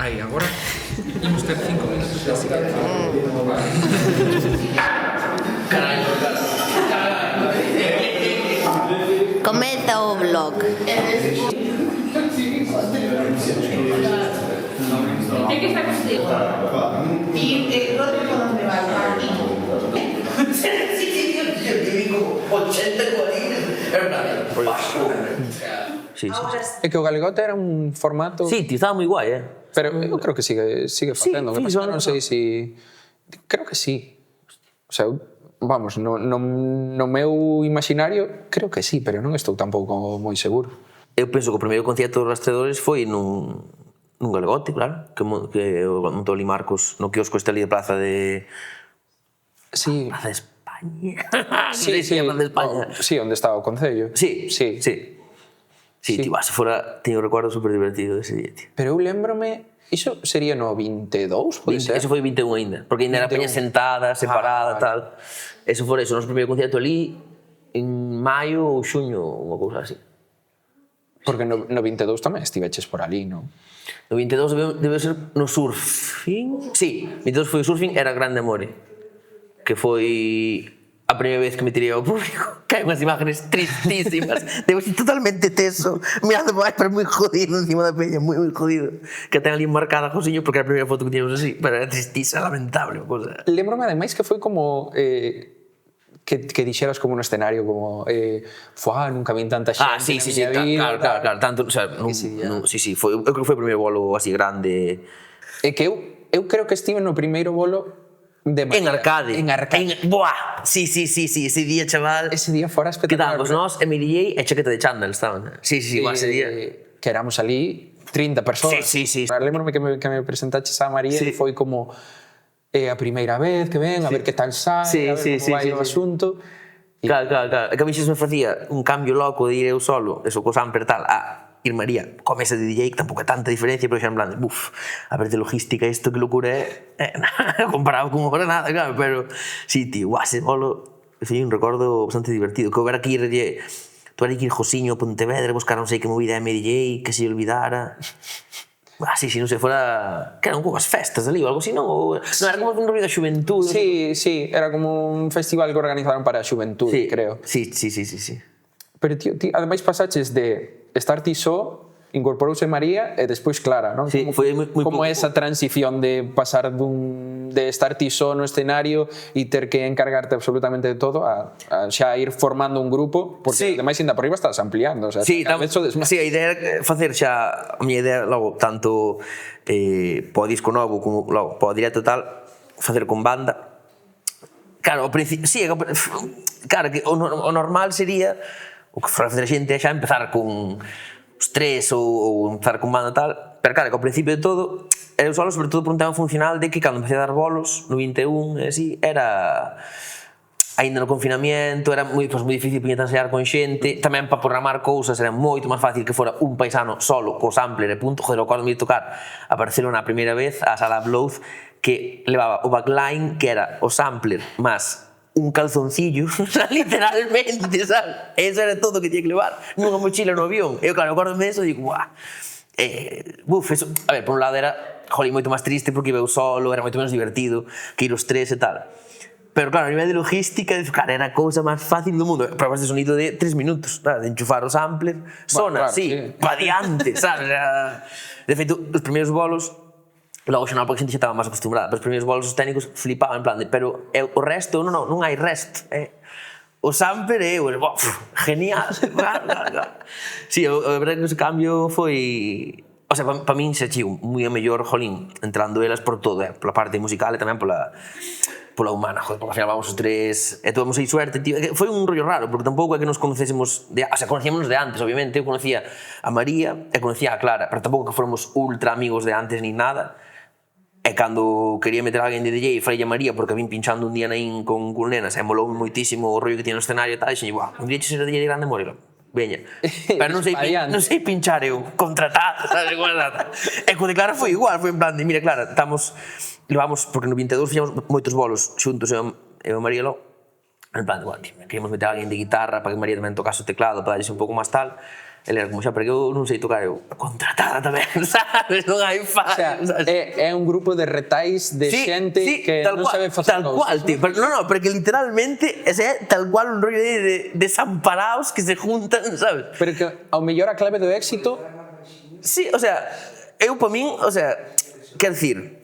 Aí, agora imos ter 5 minutos de silencio. Comeza o blog. É que está contigo. Y Rodrigo, ¿dónde vas? Aquí. Sí, yo digo 80 cuadrillas. Es verdad. Sí, sí. É que o Galegote era un formato... Sí, tío, estaba moi guai, Pero eu creo que sigue facendo. Sí, Que pasa, non sei si... Creo que sí. O sea, vamos, no meu imaginario, creo que sí, pero non estou tampouco moi seguro. Eu penso que o primeiro concierto dos Rastreadores foi nun Galegote, claro, que montou ali Marcos no quiosco este ali de Plaza de... Sí. Plaza de España. Sí, sí. Plaza de España. Sí, onde estaba o Concello. Sí, sí. Sí. Sí, Sí. tío, se fora, teño un recuerdo super divertido dese día, tío. Pero eu lembrome... Iso sería no 22, pode ser? Eso foi 21 ainda, porque ainda era 21. peña sentada, separada, vale. tal. Eso foi eso, o noso primeiro concierto ali en maio ou xuño, unha cousa así. Porque no 22 tamén estiveches por ali, non? No 22 debe ser no Surfing. Sí, 22 foi o Surfing, era Grande Amore. Que foi a primeira vez que me tirei ao público. Que hai unhas imágenes tristísimas. Debo ser totalmente teso, mirando para pero moi jodido encima da peña, moi jodido. Que ten ali marcada Josiño porque era a primeira foto que tiñamos así. Pero era tristísima, lamentable, cosa. Lembrome ademais que foi como... que dixeras como no escenario como nunca vin tanta xente Sí, na miña vida, claro, tanto, o sea, sí, foi, eu creo que foi o primeiro bolo así grande. É que eu creo que estive no primeiro bolo de María. En Arcade. Buah, sí, ese día, chaval. Ese día fora Que espectacular. estábamos nós, Emily J e chaqueta de chándal estaban. Sí, ese día. Que éramos ali 30 persoas. Sí. Lembrome que me presentaches a María e foi como a primeira vez que ven, a ver que tal sai, a ver como vai o asunto. Claro. É que a mí xa me facía un cambio loco de ir eu solo, eso co Samper tal, a ir María coa mesa de DJ, que tampouco é tanta diferencia, pero xa en plan, a ver de logística isto que locura é, comparado con agora nada, claro, pero sí, tío, ese bolo, foi un recordo bastante divertido, que houbera que ir, tú era que ir Josiño a Pontevedra, buscar non sei que movida de MDJ, que se olvidara. Sí, non sei, fora... Que eran como as festas ali ou algo así, non? Non, era como un rollo da xuventude. Sí, era como un festival que organizaron para a xuventude, creo. Sí. Pero, tío, ademais pasaches de estar ti só, incorporouse María e despois Clara, non? Sí, foi moi como esa transición de pasar de estar ti só no escenario e ter que encargarte absolutamente de todo a xa ir formando un grupo, porque ademais ainda por riba estás ampliando, o sea, sí, a idea era facer xa, a miña idea logo, tanto po disco novo como logo po directo tal, facer con banda. Claro, ao principio, sí, claro, que o normal sería o que fora facer a xente xa empezar con os tres ou empezar con banda tal, pero claro, que ao principio de todo eu solo, sobre todo por un tema funcional de que cando empecé a dar bolos no 21 e así, era aínda no confinamiento, era moi difícil puñeta ensaiar con xente, tamén para programar cousas era moito máis fácil que fora un paisano solo co sampler e punto. Joder, o cuando me ia tocar a Barcelona a primeira vez a Sala Blows, que levaba o backline que era o sampler más un calzoncillo, literalmente, sabes? Eso era todo que tinha que levar nunha mochila no avión. Eu, claro, acordo-me eso e digo, eso, a ver, por un lado era, moito máis triste porque iba eu solo, era moito menos divertido que ir os tres e tal. Pero claro, a nivel de logística, cara, era a cousa máis fácil do mundo. Probas de sonido de 3 minutos, de enchufar o sampler, sona, sí, pa diante, sabes? De feito, os primeiros bolos, logo xa non, porque a xente xa estaba máis acostumbrada, pero os primeiros bolos os técnicos flipaban, en plan de, pero o resto, non hai resto, o sampler é, genial, sí, a verdade que ese cambio foi, o sea, para min xa chiu moi a mellor, jolín, entrando elas por todo, pola parte musical e tamén pola humana, joder, porque ao final vamos os tres e tuvemos aí suerte, tío. Foi un rollo raro, porque tampouco é que nos conocésemos o sea, conocíamos de antes, obviamente. Eu conocía a María e conocía a Clara, pero tampouco que fóramos ultra amigos de antes ni nada. E cando quería meter a alguén de DJ, falei a María, porque vim pinchando un día na IN con nenas e molou moitísimo o rollo que tiene no escenario e tal, e xe, un día che ser DJ de Grande Amore, veña. Pero non sei pinchar eu, contratado, sabes, igual nada. E co de Clara foi igual, foi en plan de, mira, Clara, levamos, porque no 22 fixamos moitos bolos xuntos, eu e María en plan de, queríamos meter a alguén de guitarra para que María tamén tocase o teclado, para darlle un pouco máis tal, Ele era como xa, pero eu non sei tocar, eu contratada tamén, sabes? Non hai fan, O sea, sabes? é un grupo de retais de xente que non sabe facer tal cual, cousas. tío. Pero, no, porque literalmente ese é tal cual un rollo de desamparados que se juntan, sabes? Pero que ao mellor a clave do éxito Sí, o sea, eu pa min, o sea, quer dicir,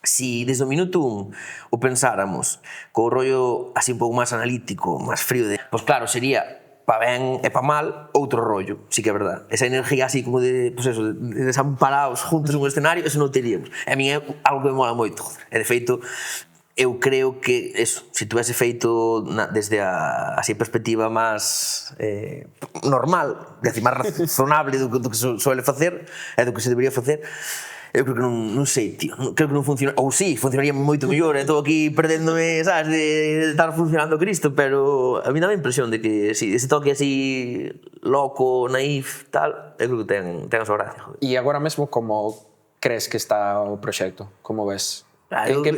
si desde o minuto 1 o pensáramos co rollo así un pouco máis analítico, máis frío de, pois claro, sería pa ben e pa mal outro rollo, sí que é verdad. Esa energía así como de, pues eso, de desamparados juntos nun escenario, eso non teríamos. E a mí é algo que me mola moito. E de feito, eu creo que eso, se tivese feito desde a así perspectiva máis normal, decir, máis razonable do que se suele facer e do que se debería facer, eu creo que non sei, tío, creo que non funciona, ou sí, funcionaría moito mellor, estou aquí perdéndome, sabes, de estar funcionando Cristo, pero a mí dá a impresión de que si ese toque así loco, naif, tal, eu creo que ten a súa gracia, joder. e agora mesmo como crees que está o proxecto? Como ves?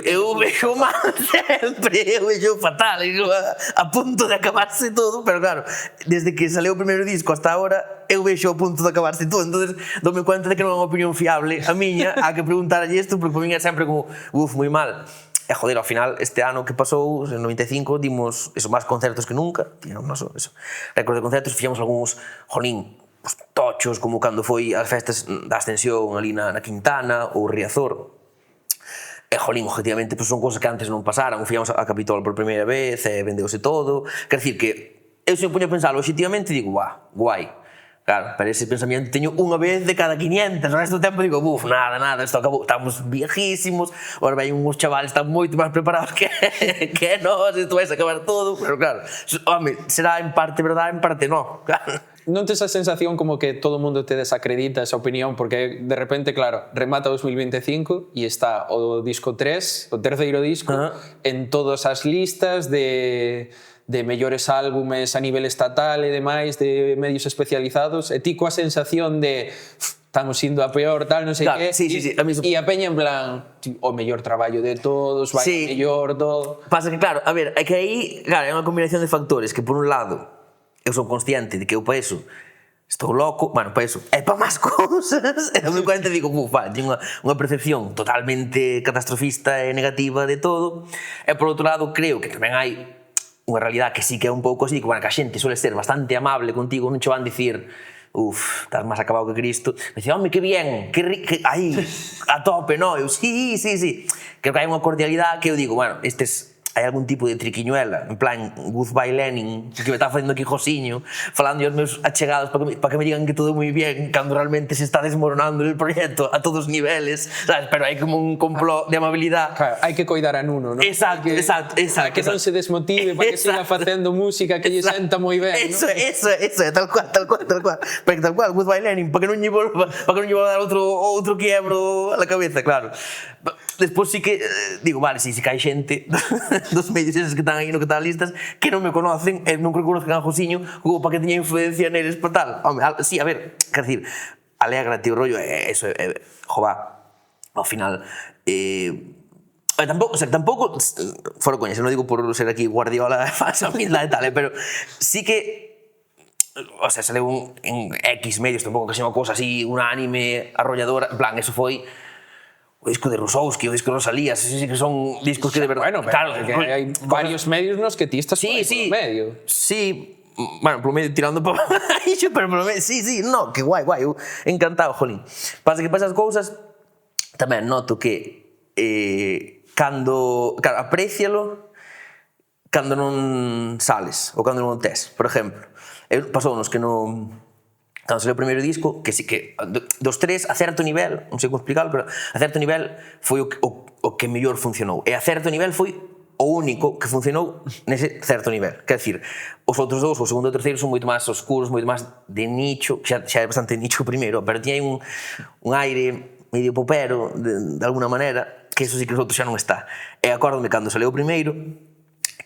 Eu vexo mal sempre, eu vexo fatal, a punto de acabarse todo, pero claro, desde que saleu o primeiro disco hasta ahora, eu vexo a punto de acabarse todo, entonces dome cuenta de que non é unha opinión fiable a miña, a que preguntarlle isto, porque por mí é sempre como, moi mal. E joder, ao final, este ano que pasou, en 95, dimos eso, máis concertos que nunca, tíamos eso, récord de concertos, fixemos algúns, jolín, pues, tochos, como cando foi as festas da Ascensión ali na Quintana, ou Riazor. E, jolín, objetivamente, pues, son cosas que antes non pasaran. Fíamos a Capitol por primeira vez, vendeuse todo. Quer dicir que eu se me poño a pensar objetivamente digo, guai. Claro, pero ese pensamiento teño unha vez de cada 500, o resto do tempo digo, nada, isto acabou, estamos viejísimos, agora vai uns chavales están moito máis preparados que nós, isto vais a acabar todo, pero claro, home, será en parte verdade, en parte non, claro. Non tes a sensación como que todo o mundo te desacredita esa opinión porque de repente, claro, remata 2025 e está o disco 3, o terceiro disco, en todas as listas de mellores álbumes a nivel estatal e demais, de medios especializados, e ti coa sensación de estamos indo a peor, tal, non sei claro, que, sí. e a peña en plan o mellor traballo de todos, vai sí. mellor, todo. Pasa que, claro, a ver, é que aí, claro, é unha combinación de factores que, por un lado, eu son consciente de que eu pa eso estou loco, bueno, pa eso, é pa máis cousas, e me cuenta e digo, vale, teño unha percepción totalmente catastrofista e negativa de todo, e por outro lado, creo que tamén hai unha realidade que sí que é un pouco así, que, bueno, que a xente suele ser bastante amable contigo, non che van dicir, estás máis acabado que Cristo, me dice, home, que bien, que aí, a tope, no, eu, sí, creo que hai unha cordialidade que eu digo, bueno, hai algún tipo de triquiñuela, en plan Goodbye Lenin, que me está facendo aquí Josiño, falando aos meus achegados para que me digan que todo moi bien, cando realmente se está desmoronando el proxecto a todos os niveles, sabes? Pero hai como un complot de amabilidade. Claro, hai que coidar a Nuno, non? Exacto. Que non se desmotive, para que siga facendo música que lle senta moi ben, Eso, tal cual. Porque tal cual, Goodbye Lenin, para que non lle volva a dar outro quiebro a la cabeza, claro. Despois sí que, digo, vale, sí que hai xente dos medios eses que están aí no que están listas que non me conocen e non creo que conozcan a Josiño como para que teña influencia neles para tal. Home, sí, a ver, quer decir, alégrate o rollo, eso, jová, ao final, tampouco, fora coñas, non digo por ser aquí Guardiola, falsa humildade e tal, pero sí que, o sea, saleu en X medios, tampouco que sea unha cosa así unánime, arrolladora, en plan, eso foi o disco de Rusowski, o disco de Rosalía, sí que son discos que de verdade... Bueno, claro, que hai varios medios nos que ti estás por medio. Sí, bueno, por medio tirando para baixo, pero por medio, sí, no, que guai, eu encantado, jolín. Pasa que pasas cousas, tamén noto que cando, claro, aprécialo cando non sales, ou cando non tes, por exemplo. Pasounos que non... Cando saliu o primeiro disco, que sí que dos tres, a certo nivel, non sei como explicarlo, pero a certo nivel foi o que mellor funcionou. E a certo nivel foi o único que funcionou nese certo nivel. Quer dicir, os outros dous, o segundo e o terceiro, son moito máis oscuros, moito máis de nicho, xa é bastante nicho o primeiro, pero tiña un aire medio popero, de alguna maneira, que eso sí que os outros xa non está. E acórdome cando saliu o primeiro,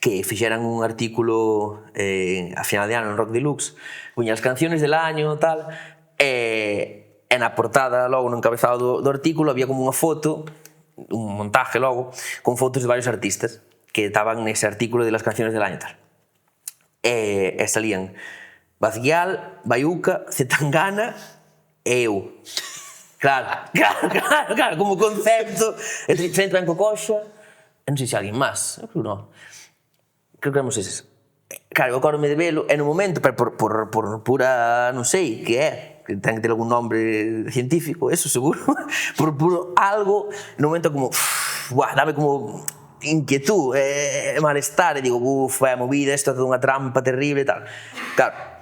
que fixeran un artículo a final de ano en Rock Deluxe, puña as canciones del año, tal, e na portada, logo no encabezado do artículo, había como unha foto, un montaje logo, con fotos de varios artistas que estaban nese artículo de las canciones del año, tal. E salían Bazguial, Baiuca, Zetangana e eu. Claro, como concepto. Se entra en Cocoxa, non sei se alguén máis, eu creo non. Creo que éramos eses. Claro, eu acordo-me de velo, e no momento, pero por pura, non sei, que é, que ten que ter algún nombre científico, eso seguro, por puro algo, no momento como, dame como inquietud, malestar, e digo, vai a movida, isto é toda unha trampa terrible e tal. Claro,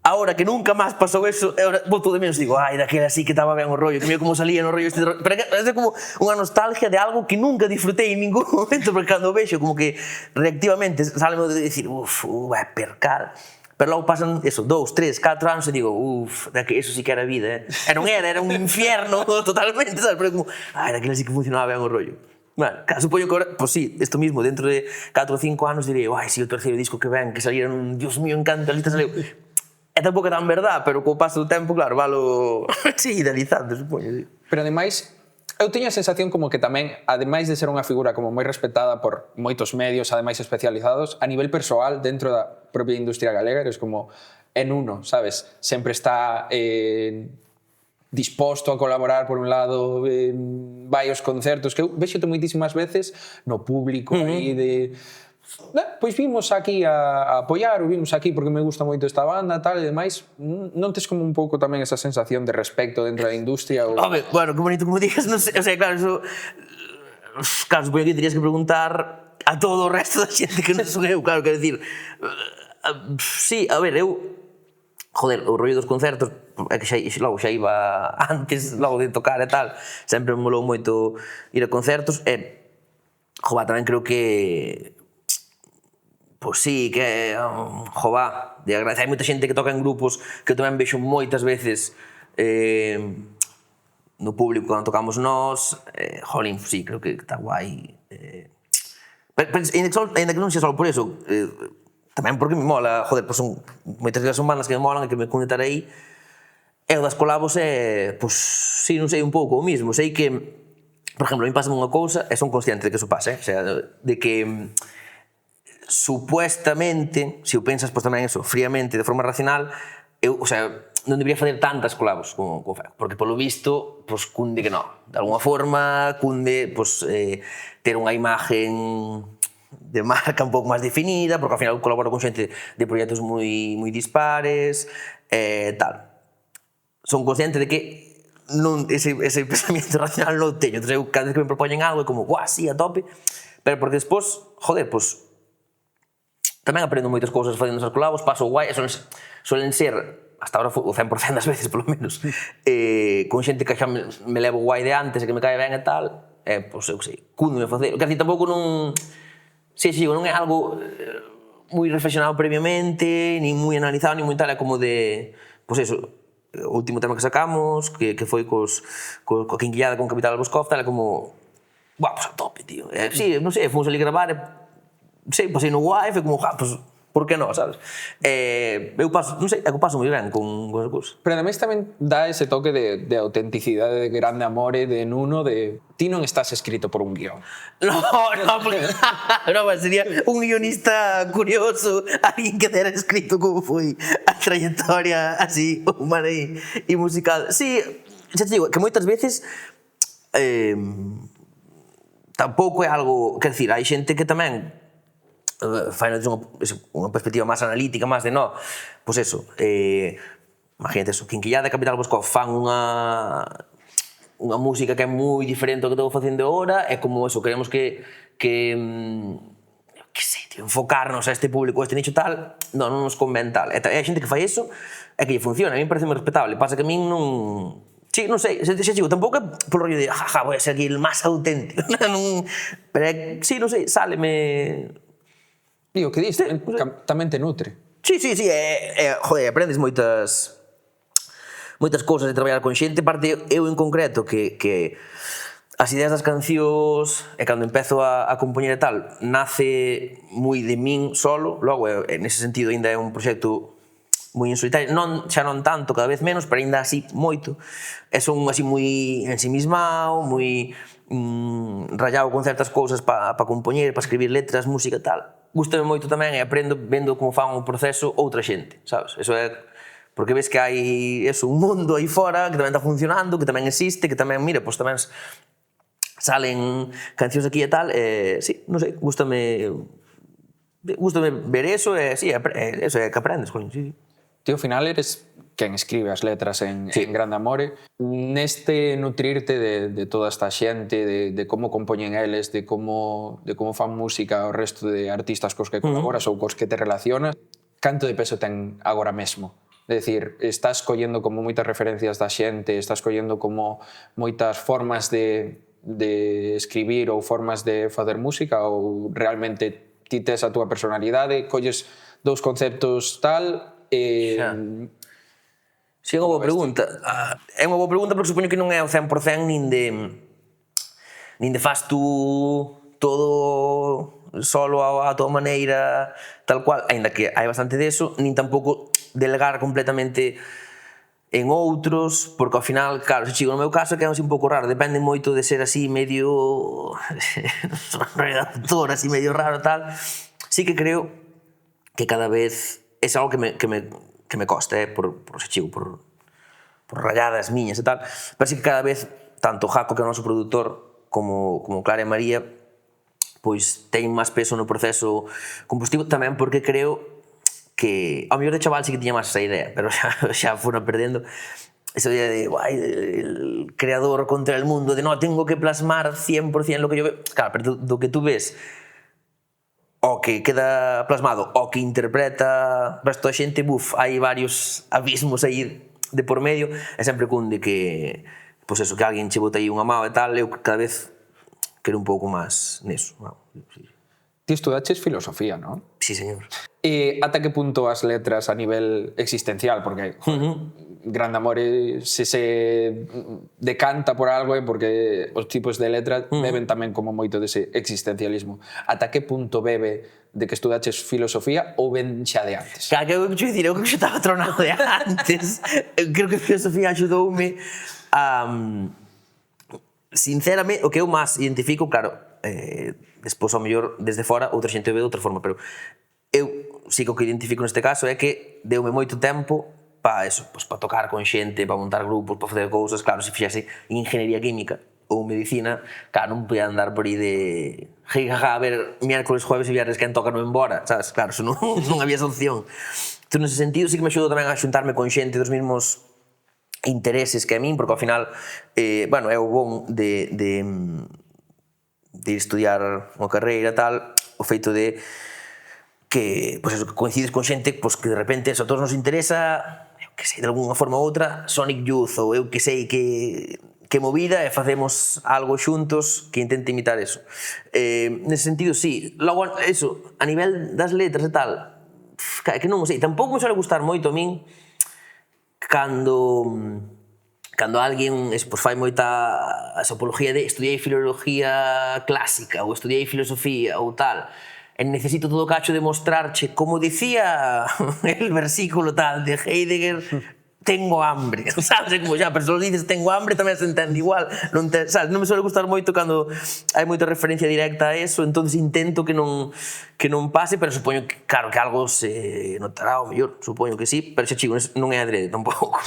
ahora que nunca máis pasou eso, ahora boto de menos, digo, daquela así que estaba ben o rollo, que mira como salía no rollo este rollo, pero é como unha nostalgia de algo que nunca disfrutei en ningún momento, porque cando vexo como que reactivamente sáleme de decir, percal. Pero logo pasan, eso, 2, 3, 4 anos e digo, eso sí que era vida, E non era un infierno totalmente, sabes? Pero como, daquela sí que funcionaba ben o rollo. Bueno, supoño que ahora, pues sí, esto mismo, dentro de 4 ou 5 anos direi, sí, o terceiro disco que ven, que salieron, Dios mío, encanta, ali te saliu. E tampouco é tan verdad, pero co paso do tempo, claro, valo idealizando, supoño, sí. Pero ademais, eu teño a sensación como que tamén, ademais de ser unha figura como moi respetada por moitos medios, ademais especializados, a nivel persoal, dentro da propia industria galega, eres como en uno, sabes? Sempre está disposto a colaborar, por un lado, vai aos concertos, que eu vexote moitísimas veces no público aí de... Pois vimos aquí a apoiar, ou vimos aquí porque me gusta moito esta banda, tal, e demais. Non tes como un pouco tamén esa sensación de respecto dentro da industria? Home, bueno, que bonito como digas, non sei, o sea, claro, eso... Claro, supoño que terías que preguntar a todo o resto da xente que non son eu, claro, quero dicir... Sí, a ver, eu... Joder, o rollo dos concertos, é que logo xa iba antes, logo de tocar e tal, sempre me molou moito ir a concertos, e... Joder, tamén creo que... Pois sí, que de agradecer. Hai moita xente que toca en grupos que eu tamén vexo moitas veces no público cando tocamos nós. Jolín, sí, creo que está guai. Ainda que non sea só por eso, tamén porque me mola, joder, pois son moitas das bandas que me molan e que me conectar aí. E o das colabos pois sí, non sei, un pouco o mismo. Sei que, por exemplo, a mí pásame unha cousa e son consciente de que eso pasa, o sea, de que supuestamente, se o pensas pues, tamén eso, fríamente, de forma racional, eu, o sea, non debería fazer tantas colabos como Fec, porque polo visto, pues, cunde que non. De alguna forma, cunde pues, ter unha imagen de marca un pouco máis definida, porque ao final colaboro con xente de proxectos moi dispares, tal. Son consciente de que non, ese pensamento racional non o teño. Entón, eu, cada vez que me propoñen algo, é como, guau, sí, a tope, pero porque despois, joder, pues, tamén aprendo moitas cousas facendo esas colabos, paso guai, suelen ser, hasta ahora o 100% das veces, polo menos, con xente que xa me levo guai de antes e que me cae ben e tal, pois eu sei, cúndome facer. Quer dizer, tampouco non... Sí, non é algo moi reflexionado previamente, ni moi analizado, ni moi tal, é como de... Pois eso, o último tema que sacamos, que foi coa Quinquillada, con Capital Boscov, tal, é como... Buah, pois a tope, tío. Sí, non sei, fomos ali gravar e... Sí, pasei no guai, foi como, pues, por que non, sabes? Eu paso, non sei, é que paso moi ben con esa cousa. Pero ademais tamén dá ese toque de autenticidade, de grande amore, de nuno, de... Ti non estás escrito por un guión. No, porque... no, sería un guionista curioso, alguén que dera escrito como foi a trayectoria así, humana e musical. Sí, xa te digo, que moitas veces... tampouco é algo... Quer dicir, hai xente que tamén fai unha perspectiva máis analítica, máis de no, pois eso, imagínate eso, Quinquillada e Capital Boscov fan unha música que é moi diferente ao que estou facendo agora, é como eso, queremos que sei, enfocarnos a este público, a este nicho tal, non nos convén tal. E hai xente que fai eso e que lle funciona, a mí me parece moi respetable, pasa que a mí non... Sí, non sei, xa digo, tampouco é polo rollo de jaja, voy a ser aquí el máis auténtico, pero sí, non sei, sáleme... E o que diste, tamén te nutre. Sí, joder, aprendes moitas cousas de traballar con xente, parte eu en concreto, que as ideas das cancións, e cando empezo a compoñer e tal, nace moi de min solo, logo, nese sentido, ainda é un proxecto moi en solitario, xa non tanto, cada vez menos, pero ainda así moito, e son así moi ensimismado, moi rayado con certas cousas para compoñer, para escribir letras, música e tal. gustame moito tamén e aprendo vendo como fan o proceso outra xente, sabes? Eso é porque ves que hai eso, un mundo aí fora que tamén está funcionando, que tamén existe, que tamén, mira, pois tamén salen cancións aquí e tal, sí, non sei, gústame ver eso e sí, eso é que aprendes, coño, sí. Ti ao final eres quen escribe as letras en Grande Amore. Neste nutrirte de toda esta xente, de como compoñen eles, de como fan música o resto de artistas cos que colaboras ou cos que te relacionas, canto de peso ten agora mesmo? É dicir, estás collendo como moitas referencias da xente, estás collendo como moitas formas de escribir ou formas de facer música, ou realmente ti tes a túa personalidade, colles dous conceptos tal Sí, é unha boa pregunta. É unha boa pregunta porque supoño que non é o 100% nin de faz tú todo solo a tua maneira tal cual, aínda que hai bastante deso, nin tampouco delegar completamente en outros, porque ao final, claro, se chigo no meu caso que é un pouco raro, depende moito de ser así medio redactor, así medio raro tal. Sí que creo que cada vez é algo que me costa, por rayadas miñas e tal, pero sí que cada vez, tanto Jaco, que é o noso produtor, como Clara e María, pois ten máis peso no proceso compositivo, tamén porque creo que, ao mellor de chaval sí que tiña máis esa idea, pero xa fora perdendo esa idea de, el creador contra el mundo, de no, tengo que plasmar 100% lo que yo veo. Claro, pero do que tú ves o que queda plasmado o que interpreta o resto da xente, hai varios abismos aí de por medio, e sempre cunde que, pois eso, que alguén che bota aí unha mao e tal, eu cada vez quero un pouco máis neso. Ti estudaches filosofía, non? Sí, señor. E ata que punto as letras a nivel existencial? Porque Grande Amore se decanta por algo porque os tipos de letra beben tamén como moito dese existencialismo. Ata que punto bebe de que estudaches filosofía ou ben xa de antes? Claro, que eu vou dicir, eu creo que xa estaba tronado de antes. Eu creo que a filosofía axudoume a... Sinceramente, o que eu máis identifico, claro, despois ao mellor desde fora outra xente ve de outra forma, pero eu sí que o que identifico neste caso é que deume moito tempo para eso, pues para tocar con xente, para montar grupos, para facer cousas. Claro, se fixase ingeniería química ou medicina, claro, non podía andar por aí de jijaja, a ver, miércoles, jueves e viernes quen toca no embora, sabes? Claro, eso non había esa opción. Entón, nese sentido, sí que me axudou tamén a xuntarme con xente dos mesmos intereses que a min, porque ao final, bueno, é o bon de estudiar unha carreira tal, o feito de que, pues eso, que coincides con xente pues, que de repente eso a todos nos interesa, eu que sei, de alguna forma ou outra, Sonic Youth, ou eu que sei que movida, e facemos algo xuntos que intente imitar eso. Nese sentido, sí. Logo, eso, a nivel das letras e tal, que non sei, tampouco me suele gustar moito a min cando alguén pues, fai moita apología de estudiei filoloxía clásica ou estudiei filosofía ou tal, e necesito todo o cacho de mostrarche, como dicía el versículo tal de Heidegger, tengo hambre, sabes? Como xa, pero se lo dices tengo hambre tamén se entende igual, sabes? Non me suele gustar moito cando hai moita referencia directa a eso, entonces intento que non pase, pero supoño que, claro, que algo se notará o mellor, supoño que sí, pero xa chico, non é adrede tampouco.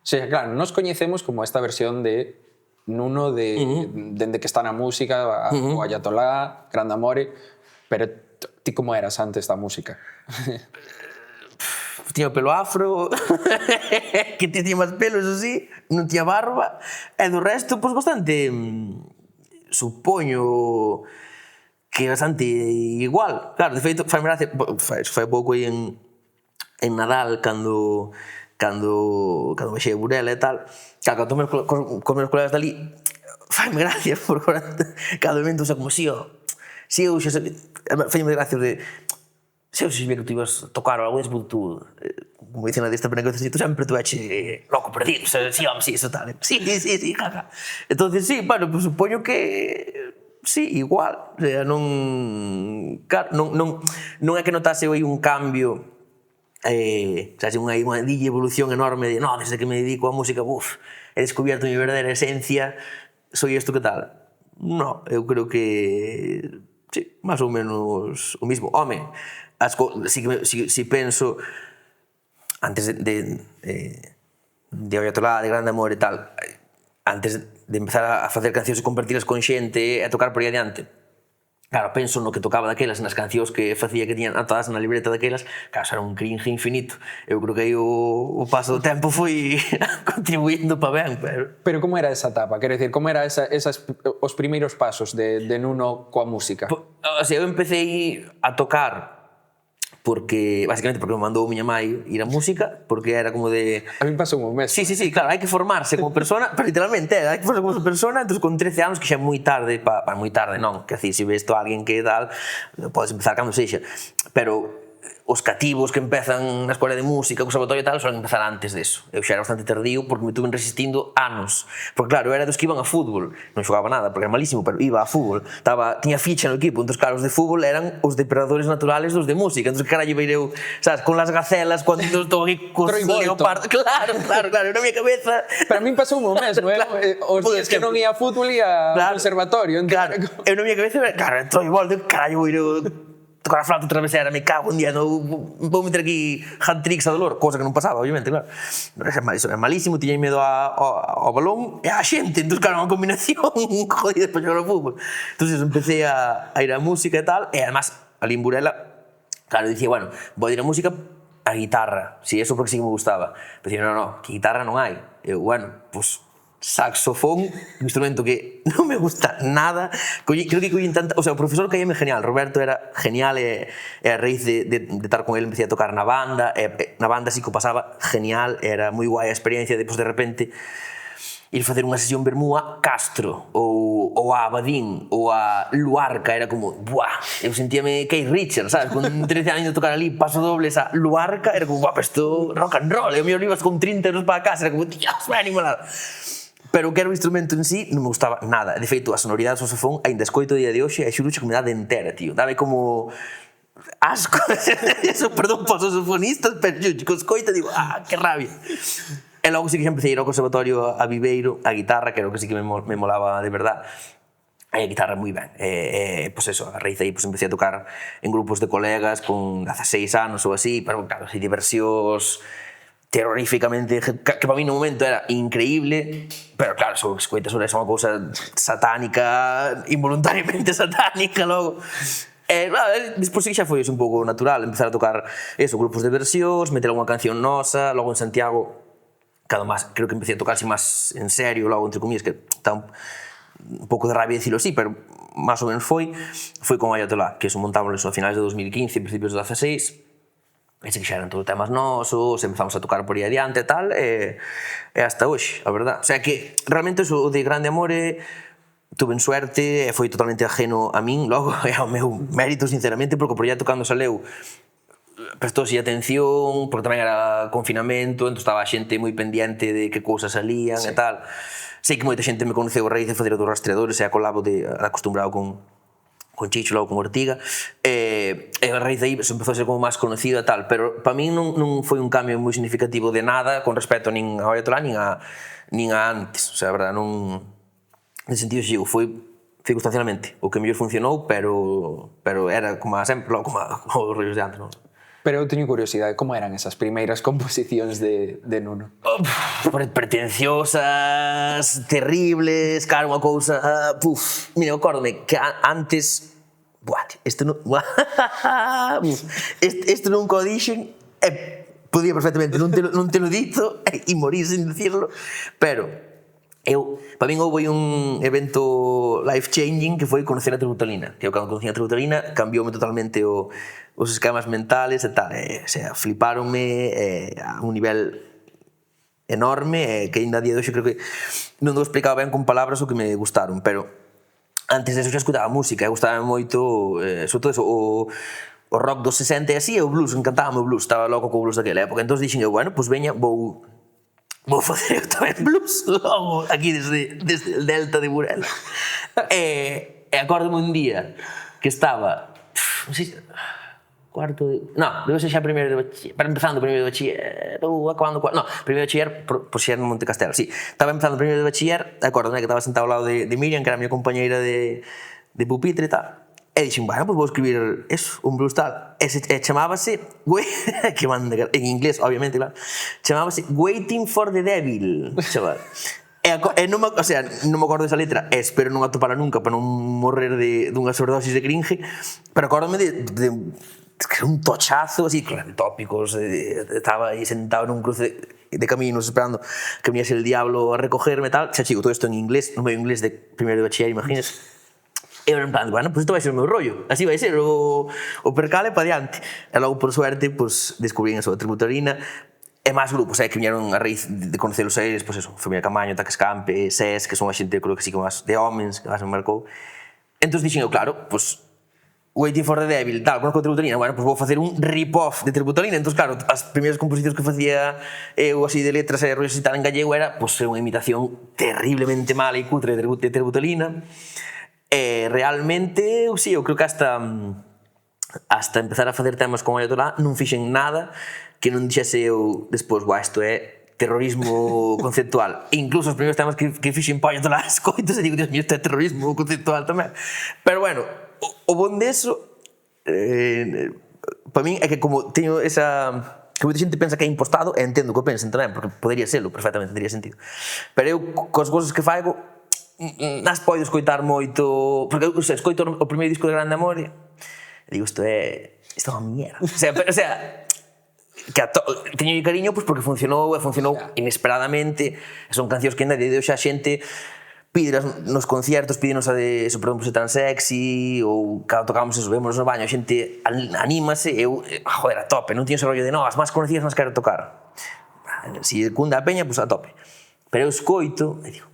Sí, claro, nos coñecemos como esta versión de Nuno dende que está na música, o Ayatolá, Grande Amore, pero ti como eras antes da música? Tiña o pelo afro, que tiña máis pelo, eso sí, non tiña barba, e do resto, pois bastante, supoño que bastante igual. Claro, de feito, faime gracia, foi pouco aí en Nadal, cando baixei a Burela e tal, claro, cando cos meus colegas dali, faime gracia, porque cada momento, o sea, como si eu xa sabía, faime gracia de se eu sabía que tú ibas a tocar algo despois tú, como dicen na desta pena que tú sempre tú eche loco perdido, sí, home, sí, eso tal, sí, jaja. Entonces, sí, bueno, pues supoño que sí, igual, o sea, claro, non é que notase aí un cambio, o sea, unha evolución enorme de, no, desde que me dedico a música, he descubierto mi verdadera esencia, soy esto que tal. No, eu creo que sí, máis ou menos o mismo. Home, si penso, antes de Oyatolá, de Grande Amor e tal, antes de empezar a facer cancións e compartirlas con xente e a tocar por aí adiante, claro, penso no que tocaba daquelas, nas cancións que facía que tiñan atadas na libreta daquelas, claro, era un cringe infinito. Eu creo que aí o paso do tempo foi contribuindo para ben, pero... Pero como era esa etapa? Quero dicir, como era os primeiros pasos de Nuno coa música? O sea, eu empecé a tocar basicamente porque me mandou miña mai ir a música, porque era como de... A mí pasou un mes. Sí, claro, hai que formarse como persona, pero literalmente, hai que formarse como persona, entón con 13 anos, que xa é moi tarde, moi tarde non, que decir, se ves a alguén que tal, podes empezar cando sexa, pero os cativos que empezan na escola de música, o conservatorio e tal, suelen empezar antes deso. Eu xa era bastante tardío porque me tuve resistindo anos. Porque claro, eu era dos que iban a fútbol, non xogaba nada porque era malísimo, pero iba a fútbol, tiña ficha no equipo, entón claro, os de fútbol eran os depredadores naturales dos de música, entón carallo veio eu, sabes, con las gacelas, cando estou aquí cos leopardos, claro, na miña cabeza. Para min pasou o mesmo, os días que non ia a fútbol ia ao conservatorio. Claro, eu na miña cabeza, claro, entrou igual, carallo, vou ir tocar a flauta outra vez era, me cago un día, vou meter aquí hat-tricks a dolor, cosa que non pasaba, obviamente, claro. Eso era malísimo, tiña medo ao balón e á xente, entón, claro, unha combinación jodida para xogar ao fútbol. Entón, empecé a ir á música e tal, e además, ali en Burela, claro, dicía, bueno, vou ir á música, a guitarra, si, eso porque sí que me gustaba. Pero dicía, no, que guitarra non hai. Eu, bueno, pues saxofón, un instrumento que non me gusta nada, creo que collín tanta... O sea, o profesor caíame genial, Roberto era genial e a raíz de estar con ele empecé a tocar na banda, na banda sí que o pasaba genial, era moi guai a experiencia, depois de repente ir facer unha sesión Bermúa Castro ou a Abadín ou a Luarca, era como, buah, eu sentíame Keith Richards, sabes, con 13 anos de tocar ali paso dobles a Luarca, era como, buah, pero isto rock and roll, e o mellor ibas con 30 euros para casa, era como, dios, me animalada. Pero que era o instrumento en sí non me gustaba nada. De feito, a sonoridade do saxofón ainda escoito o día de hoxe e xurucho que me dá de entera, tío. Dame como asco. Eso, perdón para os saxofonistas, pero yo escoito e digo, que rabia. E logo sí que xa empecé a ir ao conservatorio a Viveiro, a guitarra, que era o que sí que me molaba de verdad. E a guitarra moi ben. Pois eso, a raíz aí empecé a tocar en grupos de colegas con 16 anos ou así, pero claro, así diversións terroríficamente, que para mí no momento era increíble, pero claro, se escoitas sobre esa unha cousa satánica, involuntariamente satánica, logo. Despois sí que xa foi un pouco natural, empezar a tocar eso, grupos de versións, meter alguna canción nosa, logo en Santiago, cada máis, creo que empecé a tocar así máis en serio, logo, entre comillas, que está un pouco de rabia dicilo así, pero máis ou menos foi con Oyatolá, que eso montámoslo a finais de 2015, principios de 2016, ese que xa eran todos temas nosos, empezamos a tocar por aí adiante e tal, e hasta hoxe, a verdad. O sea que, realmente, o de Grande Amor tuve suerte, foi totalmente ajeno a min, logo, é o meu mérito, sinceramente, porque o proxecto cando saleu prestóse atención, porque tamén era confinamento, entón estaba a xente moi pendiente de que cousas salían e tal. Sei que moita xente me conoceu a raíz de fazer dos rastreadores e a colabo acostumbrado con Chicho, logo con Ortiga, e a raíz de aí empezou a ser como máis conocido e tal, pero para min non foi un cambio moi significativo de nada con respecto nin a Oyatolá nin a antes, o sea, a verdad, non... En sentido xigo, foi circunstancialmente o que mellor funcionou, pero era como sempre, como os rollos de antes, non? Pero eu teño curiosidade, como eran esas primeiras composicións de Nuno? Pretenciosas, terribles, claro, unha cousa... Mira, acórdome que antes... Isto non co dixen, podía perfectamente non te lo dito e morir sin dicirlo, pero para min houve un evento life-changing que foi conocer a Tributalina, que eu cando conocí a Tributalina cambioume totalmente os esquemas mentales e tal, o sea, flipáronme a un nivel enorme, que ainda a día de hoxe creo que non vou explicar ben con palabras o que me gustaron, pero antes deso xa escutaba música, gustaba moito, sobre todo eso, o rock dos 60 e así, e o blues, encantaba o blues, estaba loco co blues daquela época, entón dixen eu, bueno, pois veña, vou facer eu tamén blues, logo, aquí desde el delta de Burela. E acórdome un día que estaba, non sei, cuarto de... No, debe ser xa primeiro de bachiller, empezando primeiro de bachiller, ou acabando cuarto... No, primeiro de bachiller, por xer no Monte Castelo, sí. Estaba empezando primeiro de bachiller, acórdame que estaba sentado ao lado de Miriam, que era a miña compañeira de pupitre e tal. E dixen, bueno, pues vou escribir eso, un blues tal. E chamábase, que manda, en inglés, obviamente, claro, chamábase Waiting for the Devil, chaval. E non me, o sea, non me acordo desa letra, e espero non atopala nunca para non morrer dunha sobredosis de cringe, pero acórdome de que era un tochazo, así, claro, tópicos, estaba aí sentado nun cruce de caminos esperando que viniese el diablo a recogerme e tal, xa chico, todo isto en inglés, no meu inglés de primeiro de bachiller, imagínese. E eu en plan, bueno, pues isto vai ser o meu rollo, así vai ser o percale para diante. E logo, por suerte, pues, descubrín eso, a Tributarina, e máis grupos, que viñeron a raíz de conocelos a eles, pues eso, Familia Camaño, Taques Campe, SES, que son a xente, creo que sí que máis de homens, que máis me marcou. Entón dixen eu, claro, pues, Waiting for the Devil, tal, conozco a Tributarina, bueno, pues vou facer un rip-off de Tributarina. Entón, claro, as primeiras composicións que facía eu así de letras e rollos e tal en gallego era, pues, unha imitación terriblemente mala e cutre de Tributarina. E realmente, sí, eu creo que hasta empezar a facer temas con Ayatollah non fixen nada que non dixese eu despois, isto é terrorismo conceptual. E incluso os primeiros temas que fixen para Ayatollah escoitos e digo, Dios mío, isto é terrorismo conceptual tamén. Pero bueno, o bon deso para min é que como teño esa... que moita xente pensa que é impostado, e entendo que o pensen tamén, porque podería serlo perfectamente, tendría sentido. Pero eu, cos cousas que faigo, nas podo escoitar moito, porque eu escoito o primeiro disco de Grande Amor e digo, isto é unha mierda. O sea, que teño cariño pues porque funcionou inesperadamente, son cancións que ainda de hoxe a xente pídelas nos conciertos, pídenos a de eso, perdón, por ser tan sexy, ou cando tocamos eso, vémonos no baño, a xente anímase, eu, joder, a tope, non teño ese rollo de, no, as máis conocidas nas quero tocar. Si cunda a peña, pues a tope. Pero eu escoito e digo,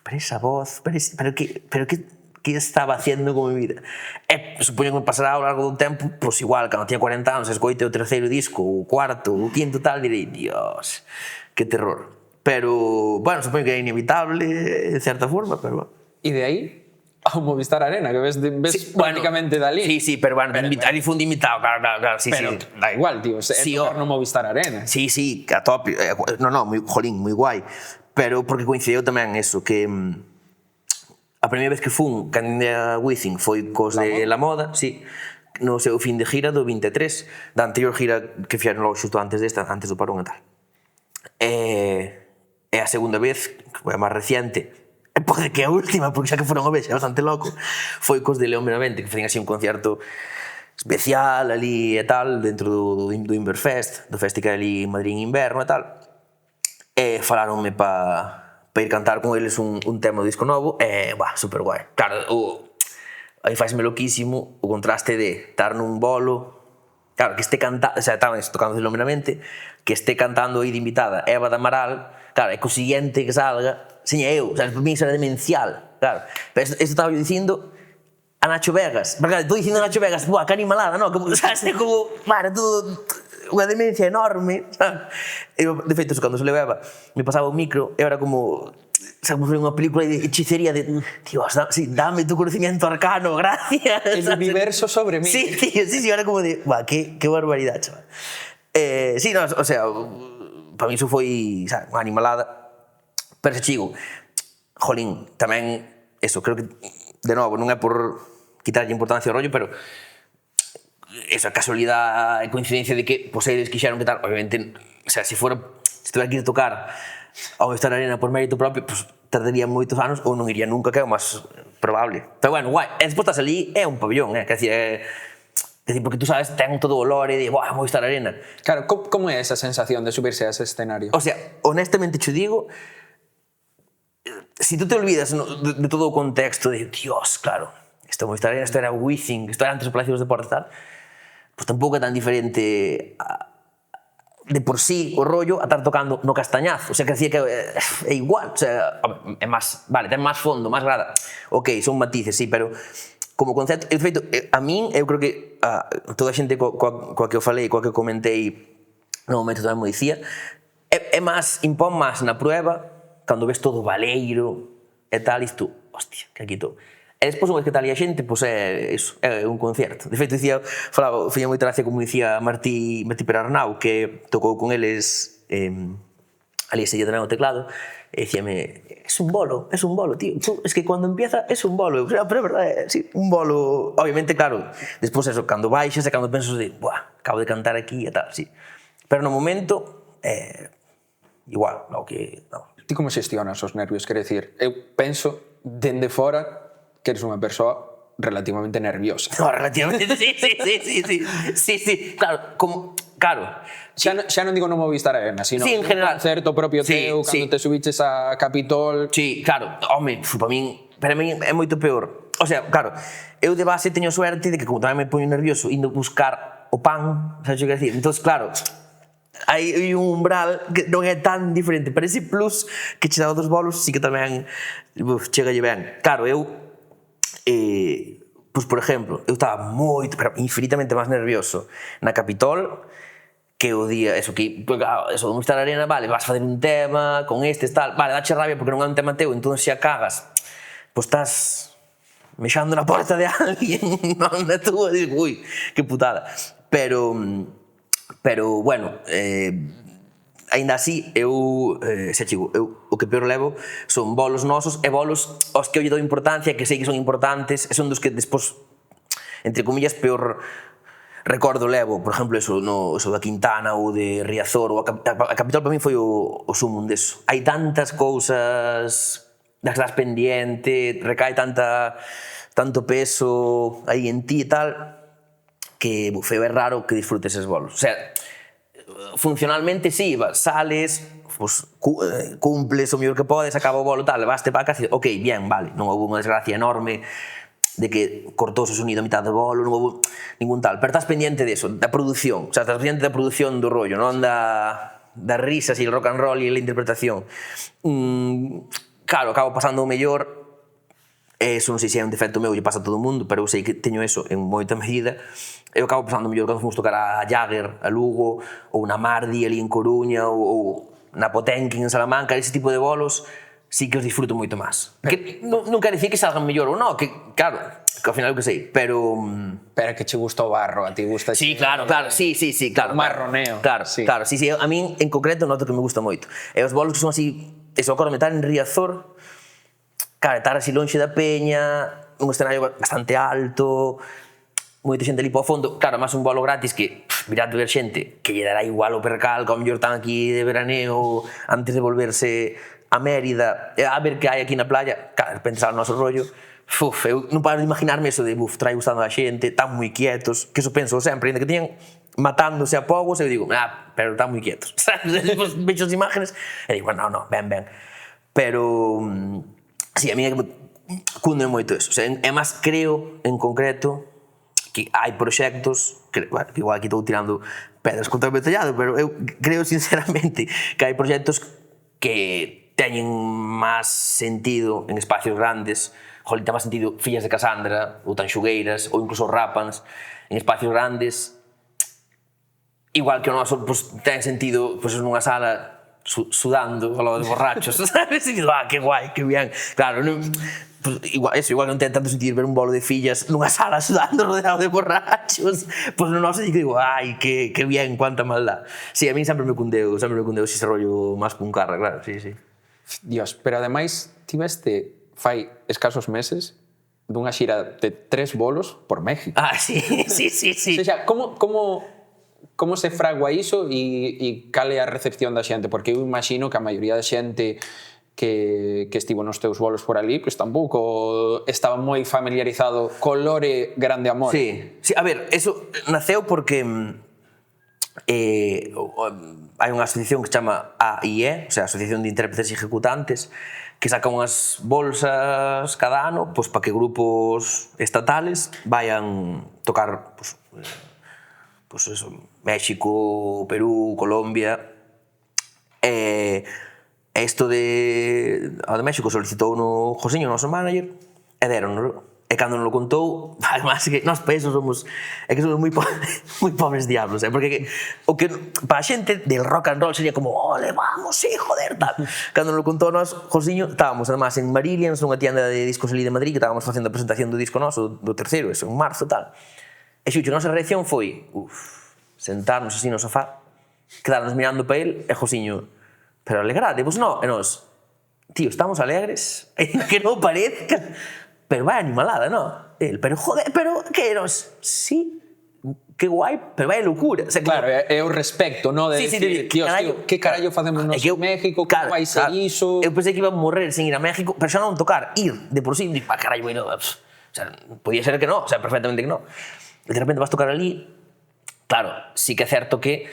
pero esa voz, pero que estaba haciendo con mi vida? E supoño que me pasará ao largo do tempo, pues igual, cando tiña 40 anos, escoite o terceiro disco, o cuarto, o quinto tal, direi, Dios, que terror. Pero, bueno, supoño que é inevitable, de certa forma, pero bueno. E de aí ao Movistar Arena, que ves sí, prácticamente dali. Sí, pero bueno, ali fue un invitado, claro, sí, pero sí. Da igual, tío, sí, tocar no Movistar Arena. Sí, a top, no, jolín, moi guai. Pero porque coincideu tamén eso, que a primeira vez que fun candidé a Wizzing foi cos de La Moda, sí, no seu fin de gira do 23, da anterior gira que fixeron logo xusto antes desta, antes do parón e tal. E a segunda vez, que foi a máis reciente, e pode que a última, porque xa que foron a vez, é bastante loco, foi cos de León Benavente, que facían así un concierto especial ali e tal, dentro do Inverfest, do festival ali en Madrid en inverno e tal. E falaronme para ir cantar con eles un tema do disco novo, e, super guai. Claro, aí faisme loquísimo o contraste de estar nun bolo, claro, que este cantando, o sea, estaban tocando iluminamente, que este cantando aí de invitada Eva de Amaral, claro, e co siguiente que salga, seña eu, o sea, por mí isso era demencial, claro. Pero isto estaba yo dicindo a Nacho Vegas, porque estou dicindo a Nacho Vegas, buah, que animalada, no? Como, sabes, como, era todo unha demencia enorme, sabes? De feito, cando se levaba, me pasaba o micro, e era como, sabes, unha película de hechicería de, Dios, sí, dame tu conocimiento arcano, gracias. El universo sobre mí. Sí, tío, sí, era como de, buah, qué barbaridad, chaval. Sí, no, o sea, para mí iso foi, sabes, unha animalada, pero se chigo, jolín, tamén, eso, creo que, de novo, non é por quitarlle importancia ao rollo, pero esa casualidade e coincidencia de que pues eles quixeron que tal, obviamente, o sea, se tuviera que ir tocar ao Movistar Arena por mérito propio, pues tardaría moitos anos ou non iría nunca, que é o máis probable. Pero bueno, guai, e despois estás ali, é un pabellón, que decir, porque tú sabes, ten todo o lore de, Movistar Arena. Claro, como é esa sensación de subirse a ese escenario? O sea, honestamente te digo, si tú te olvidas de todo o contexto de, Dios, claro, esto Movistar Arena, esto era Wizzing, esto era antes o Palacio dos Deportes, tal, pues tampouco é tan diferente de por sí o rollo a estar tocando no Castañazo. O sea, que decía que é igual. O sea, é máis, vale, ten máis fondo, máis grada. Ok, son matices, sí, pero como concepto, de feito, a min, eu creo que toda a xente coa que eu falei, coa que eu comentei no momento tamén mo dicía, é máis, impón máis na prueba, cando ves todo baleiro e tal, isto, hostia, que aquí estou. E despois, unha vez que tal a xente, pois é iso, é un concierto. De feito, fía moita gracia como dicía Martí Perarnau, que tocou con eles ali ese día tamén o teclado, e dicíame, es un bolo, tío. Tú, es que cuando empieza es un bolo. O sea, pero é verdade, sí, un bolo. Obviamente, claro, despois eso, cando baixas e cando pensas de, buah, acabo de cantar aquí e tal, sí. Pero no momento, igual, no, que... No. Ti como xestionas os nervios? Quero dicir, eu penso, dende fora, que eres unha persoa relativamente nerviosa. No, relativamente, sí, claro, como... Claro. Xa non digo no Movistar Arena, sino sí, en general. Un concerto propio teu, cando te subiches a Capitol... Sí, claro, home, para min é moito peor. O sea, claro, eu de base teño suerte de que como tamén me poño nervioso indo buscar o pan, sabes o que decir? Entón, claro, hai un umbral que non é tan diferente, pero ese plus que che dá dos bolos sí que tamén chegalle ben. Claro, eu pois, por exemplo, eu estaba moito, pero infinitamente máis nervioso na Capitol que o día, eso, que, eso, do Movistar Arena, vale, vas facer un tema con estes, tal, vale, dache rabia porque non é un tema teu, entón se a cagas, pois estás mexando na porta de alguén, non na túa, e digo, ui, que putada. Pero bueno, aínda así, xa chigo, eu o que peor levo son bolos nosos e bolos aos que eu lle dou importancia, que sei que son importantes, e son dos que despois, entre comillas, peor recordo levo, por exemplo, eso da Quintana ou de Riazor, ou a Capitol para mí foi o sumum deso. Hai tantas cousas das que estás pendiente, recae tanto peso aí en ti e tal, que é raro que disfrutes esos bolos. O sea, funcionalmente sí, sales, pues, cumples o mellor que podes, acaba o bolo, tal, vaste para casa e ok, bien, vale, non houve unha desgracia enorme de que cortouse o sonido a mitad do bolo, non houve ningún tal, pero estás pendiente de eso, da produción, o sea, estás pendiente da produción do rollo, non das risas e el rock and roll e a interpretación. Claro, acabo pasando o mellor, eso non sei se é un defecto meu, lle pasa a todo o mundo, pero eu sei que teño eso en moita medida. Eu acabo pasando o mellor cando fomos tocar a Jagger, a Lugo, ou na Mardi, ali en Coruña, ou na Potenkin, en Salamanca, ese tipo de bolos, sí que os disfruto moito máis. Que non quer dicir que salgan mellor ou non, que claro, que ao final é o que sei, pero... Pero que che gusta o barro, a ti gusta... Sí, claro, sí, claro. O marroneo. Claro, sí, a min en concreto noto que me gusta moito. E os bolos que son así, eso, acordo estar en Riazor, claro, estar así lonxe da peña, un escenario bastante alto, moita xente ali para o fondo, claro, máis un bolo gratis que mirad de ver xente que lle dará igual o percal, que ao mellor están aquí de veraneo antes de volverse a Mérida, a ver que hai aquí na playa, claro, de repente sale o noso rollo, eu non paro de imaginarme eso de, trai gustando a xente, están moi quietos, que eso penso sempre, ainda que teñan matándose a pogos, eu digo, pero están moi quietos, sabes? Despois vexo as imágenes e digo, no, ben, pero, sí, a mí cunde moito eso, o sea, é máis creo, en concreto, que hai proxectos, que, bueno, igual aquí estou tirando pedras contra o meu tellado, pero eu creo sinceramente que hai proxectos que teñen máis sentido en espacios grandes, ten máis sentido Fillas de Casandra, ou Tanxugueiras, ou incluso Rápans, en espacios grandes, igual que o noso ten sentido nunha sala sudando ao lado de borrachos, sabes? E digo, que guai, que bien. Claro, igual que non ten tanto sentido ver un bolo de fillas nunha sala sudando rodeado de borrachos, pois no noso digo, que bien, cuánta maldad. Sí, a mí sempre me cundeu ese rollo máis puncarra, claro, sí. Dios, pero ademais tiveste fai escasos meses dunha xira de 3 bolos por México. Sí. O sea, como se fragua iso e cal é a recepción da xente? Porque eu imagino que a maioría da xente que estivo nos teus bolos por ali, pois tampouco estaba moi familiarizado co lore Grande Amor. Sí, a ver, eso naceu porque hai unha asociación que se chama AIE, o sea, Asociación de Intérpretes e Ejecutantes, que saca unhas bolsas cada ano para que grupos estatales vayan tocar eso, México, Perú, Colombia. Isto de México solicitou no Josiño, o noso manager, e deronlo. E cando nos lo contou, además, que nós para eso somos moi pobres diablos, porque o que para a xente del rock and roll sería como, ole, vamos, sí, joder, tal. Cando nos lo contou nós, Josiño, estábamos además en Marillions, nunha tienda de discos ali de Madrid, que estábamos facendo a presentación do disco noso, do terceiro, eso, en marzo, tal. E xucho, a nosa reacción foi, sentarnos así no sofá, quedarnos mirando para el, e Josiño, pero alegrade, vos non, e nós, tío, estamos alegres, que no parezca, pero vaya animalada, ¿no? Él, pero joder, pero que nos... Sí, que guai, pero vaya locura. O sea, Claro, é o respecto, no? De Sí, decir, Dios, tío, que carallo facemos nos en México, como vai ser iso? Eu pensei que iba a morrer sin ir a México, pero xa non tocar, ir de por sí, digo, carallo, bueno, o sea, podía ser que no, o sea, perfectamente que no. E de repente vas tocar ali, claro, sí que é certo que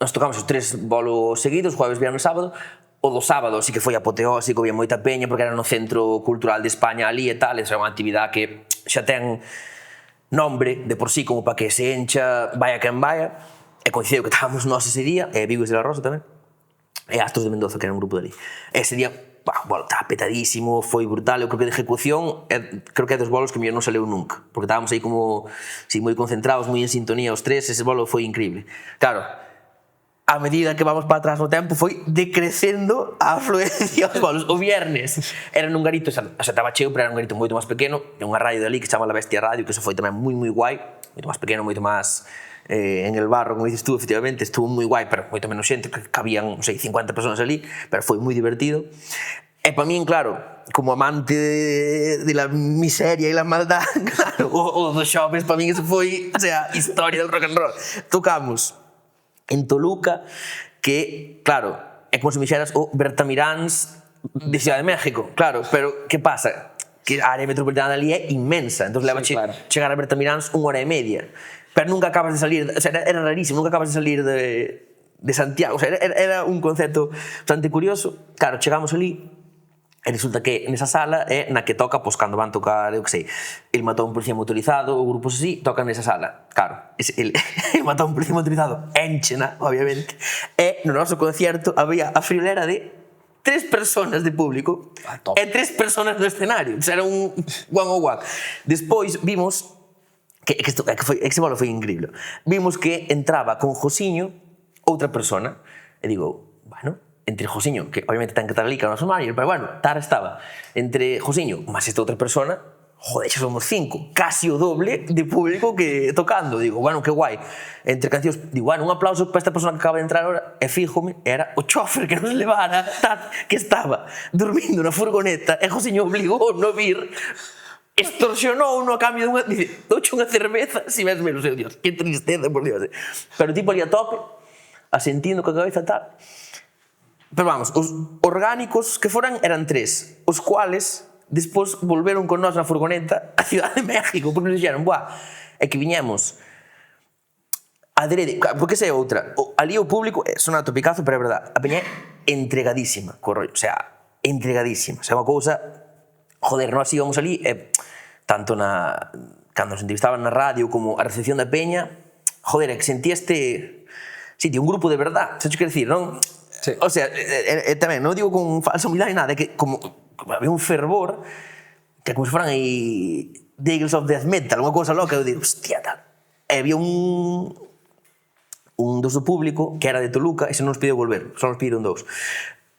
nos tocamos os 3 bolos seguidos, jueves, viernes, sábado. O do sábado sí que foi apoteósico, había moita peña, porque era no Centro Cultural de España ali e tal, esa é unha actividade que xa ten nombre de por sí como para que se encha, vaya quen vaya, e coincidiu que estábamos nós ese día, e Vigos de la Rosa tamén, e Astros de Mendoza, que era un grupo dali. Ese día, bueno, estaba petadísimo, foi brutal, eu creo que de ejecución, creo que é dos bolos que mellor non saleu nunca, porque estábamos aí como, sí, moi concentrados, moi en sintonía os 3, ese bolo foi increíble. Claro, a medida que vamos para atrás no tempo foi decrecendo a afluencia aos bolos. O viernes era nun garito, xa estaba cheo, pero era un garito moito máis pequeno, de unha radio dali que se chama La Bestia Radio, que eso foi tamén moi guai, moito máis pequeno, moito máis en el barro, como dices tú, efectivamente, estuvo moi guai, pero moito menos xente, que cabían, non sei, 50 personas ali, pero foi moi divertido. E para min, claro, como amante de la miseria e la maldad, claro, o dos xoves, para min eso foi, o sea, historia del rock and roll. Tocamos en Toluca, que, claro, é como se me dixeras o Bertamiráns de Ciudad de México, claro, pero que pasa? Que a área metropolitana ali é inmensa, entón leva claro, chegar a Bertamiráns 1 hora e media, pero nunca acabas de salir, o sea, era rarísimo, nunca acabas de salir de Santiago, o sea, era un concepto bastante curioso. Claro, chegamos ali, e resulta que nesa sala é na que toca, pois cando van tocar, eu que sei, El Matón Policía Motorizado, ou grupos así, tocan nesa sala. Claro, el Matón Policía Motorizado énchena, obviamente. E no noso concierto había a friolera de 3 personas de público e 3 personas no escenario. O sea, era un one on one. Despois vimos que ese bolo foi incrível. Vimos que entraba con Josiño outra persona. E digo, bueno, entre Josiño, que obviamente ten que estar ali que é o noso manager, pero bueno, Tara estaba entre Josiño máis esta outra persona, joder, xa somos 5, casi o doble de público que tocando. Digo, bueno, que guai. Entre cancións, digo, bueno, un aplauso para esta persona que acaba de entrar ahora, e fíjome, era o chofer que nos levara, que estaba dormindo na furgoneta, e Josiño obligou no vir, extorsionou no a cambio dunha, dice, douche unha cerveza, si ves menos, Dios, que tristeza, por Dios. Pero tipo ali a tope, asentindo coa cabeza tal. Pero vamos, os orgánicos que foran eran 3, os cuales despois volveron con nós na furgoneta a Ciudad de México, porque nos dixeron, buah, é que viñemos adrede, porque esa é outra, ali o público, sona topicazo, pero é verdad, a peña é entregadísima, co rollo, o sea, entregadísima, o sea, unha cousa, joder, nós íbamos ali, tanto cando nos entrevistaban na radio como a recepción da peña, joder, é que sentía sí, un grupo de verdad, xa te quero dicir, non? Sí. O sea, tamén, non digo con falsa humildade nada, é que como había un fervor que como se foran aí The Eagles of Death Metal, unha cousa loca, eu digo, hostia, tal. E había un dos do público que era de Toluca e se non nos pideu volver, só nos pidieron 2.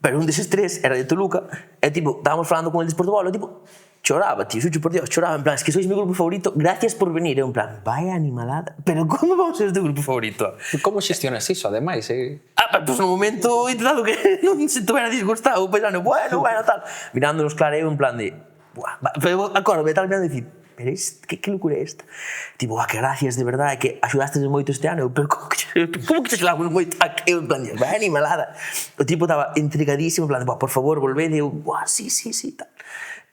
Pero un deses 3 era de Toluca e tipo, estábamos falando con el despois do bolo, tipo, choraba, tío, xucho por Dios, choraba, en plan, es que sois mi grupo favorito, gracias por venir, en plan, vaya animalada, pero como vamos a ser tu grupo favorito? Como xestionas iso, ademais? Pues no momento intentado que non se tuviera disgustado, pensando, bueno, tal, mirándonos claro, en plan de, buah, pero acordo, me estaba mirando e dicir, pero que locura é esta? Tipo, que gracias, de verdade, que axudastes moito este ano, pero como que te axudamos moito aquí, en plan de, vaya animalada. O tipo estaba entregadísimo, en plan de, por favor, volvede, eu, sí, tal.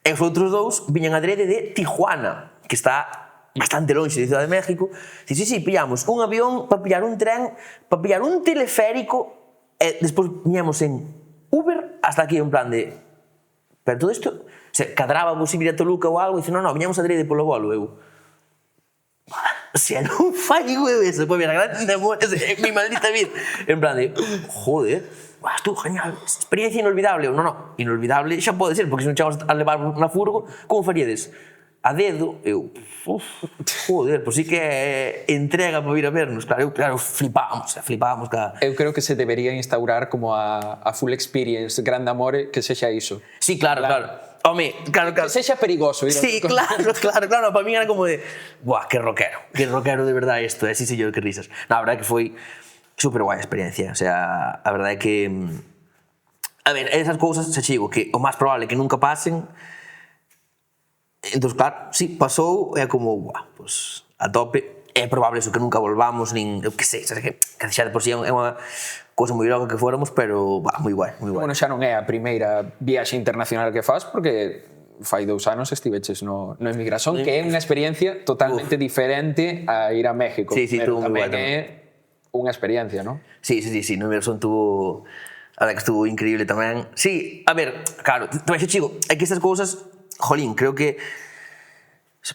E os outros 2 viñan adrede de Tijuana, que está bastante longe de Ciudad de México. Sí, pillamos un avión para pillar un tren, para pillar un teleférico, e despois viñamos en Uber hasta aquí, en plan de... Pero todo isto, se cadrábamos ir a Toluca ou algo, e dice, non, viñamos adrede polo bolo, eu... O sea, non fallo eu eso, pois mira, grande amor, mi maldita vida. En plan de, joder, estuvo genial, experiencia inolvidable. Non, inolvidable xa pode ser, porque se non chegamos a levar na furgo, como faríades? A dedo, eu, joder, pois sí que é entrega para vir a vernos, claro, flipábamos ca... Eu creo que se debería instaurar como a full experience, grande amore, que sexa iso. Sí, claro. Home, claro. Que sexa perigoso. Sí, claro, para mí era como de, buah, que rockero de verdade isto, sí, señor, que risas. Na verdade que foi super guai a experiencia, o sea, a verdade é que A ver, esas cousas, xa che digo, que o máis probable é que nunca pasen. Entón, claro, sí, pasou, é como, buah, pues, a tope. É probable eso, que nunca volvamos, nin, eu que sei, que xa de por sí é unha cousa moi loca que fóramos, pero, bah, moi guai, moi guai. Bueno, xa non é a primeira viaxe internacional que fas, porque fai 2 anos estiveches no Emigrasón, que é unha experiencia totalmente diferente a ir a México. Sí, pero tuvo moi tamén guai é unha experiencia, non? Sí, no Emigrasón tuvo... A verdad que estuvo increíble tamén. Sí, a ver, claro, tamén xa chigo, é que estas cousas, jolín, creo que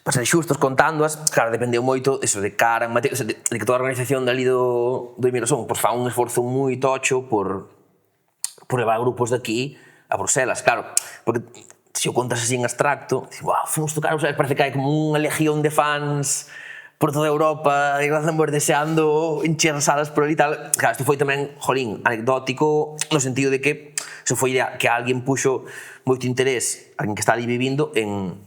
para ser xustos contándoas, claro, dependeu moito eso de cara, de que toda a organización dali do Emigrasón pues, fa un esforzo moi tocho por levar grupos de aquí a Bruselas, claro, porque se o contas así en abstracto, dices, wow, fomos tocar, o sea, parece que hai como unha legión de fans por toda Europa, e estamos deseando encher as salas por ali e tal. Claro, isto foi tamén, jolín, anecdótico, no sentido de que iso foi que alguén puxo moito interés, alguén que está ali vivindo, en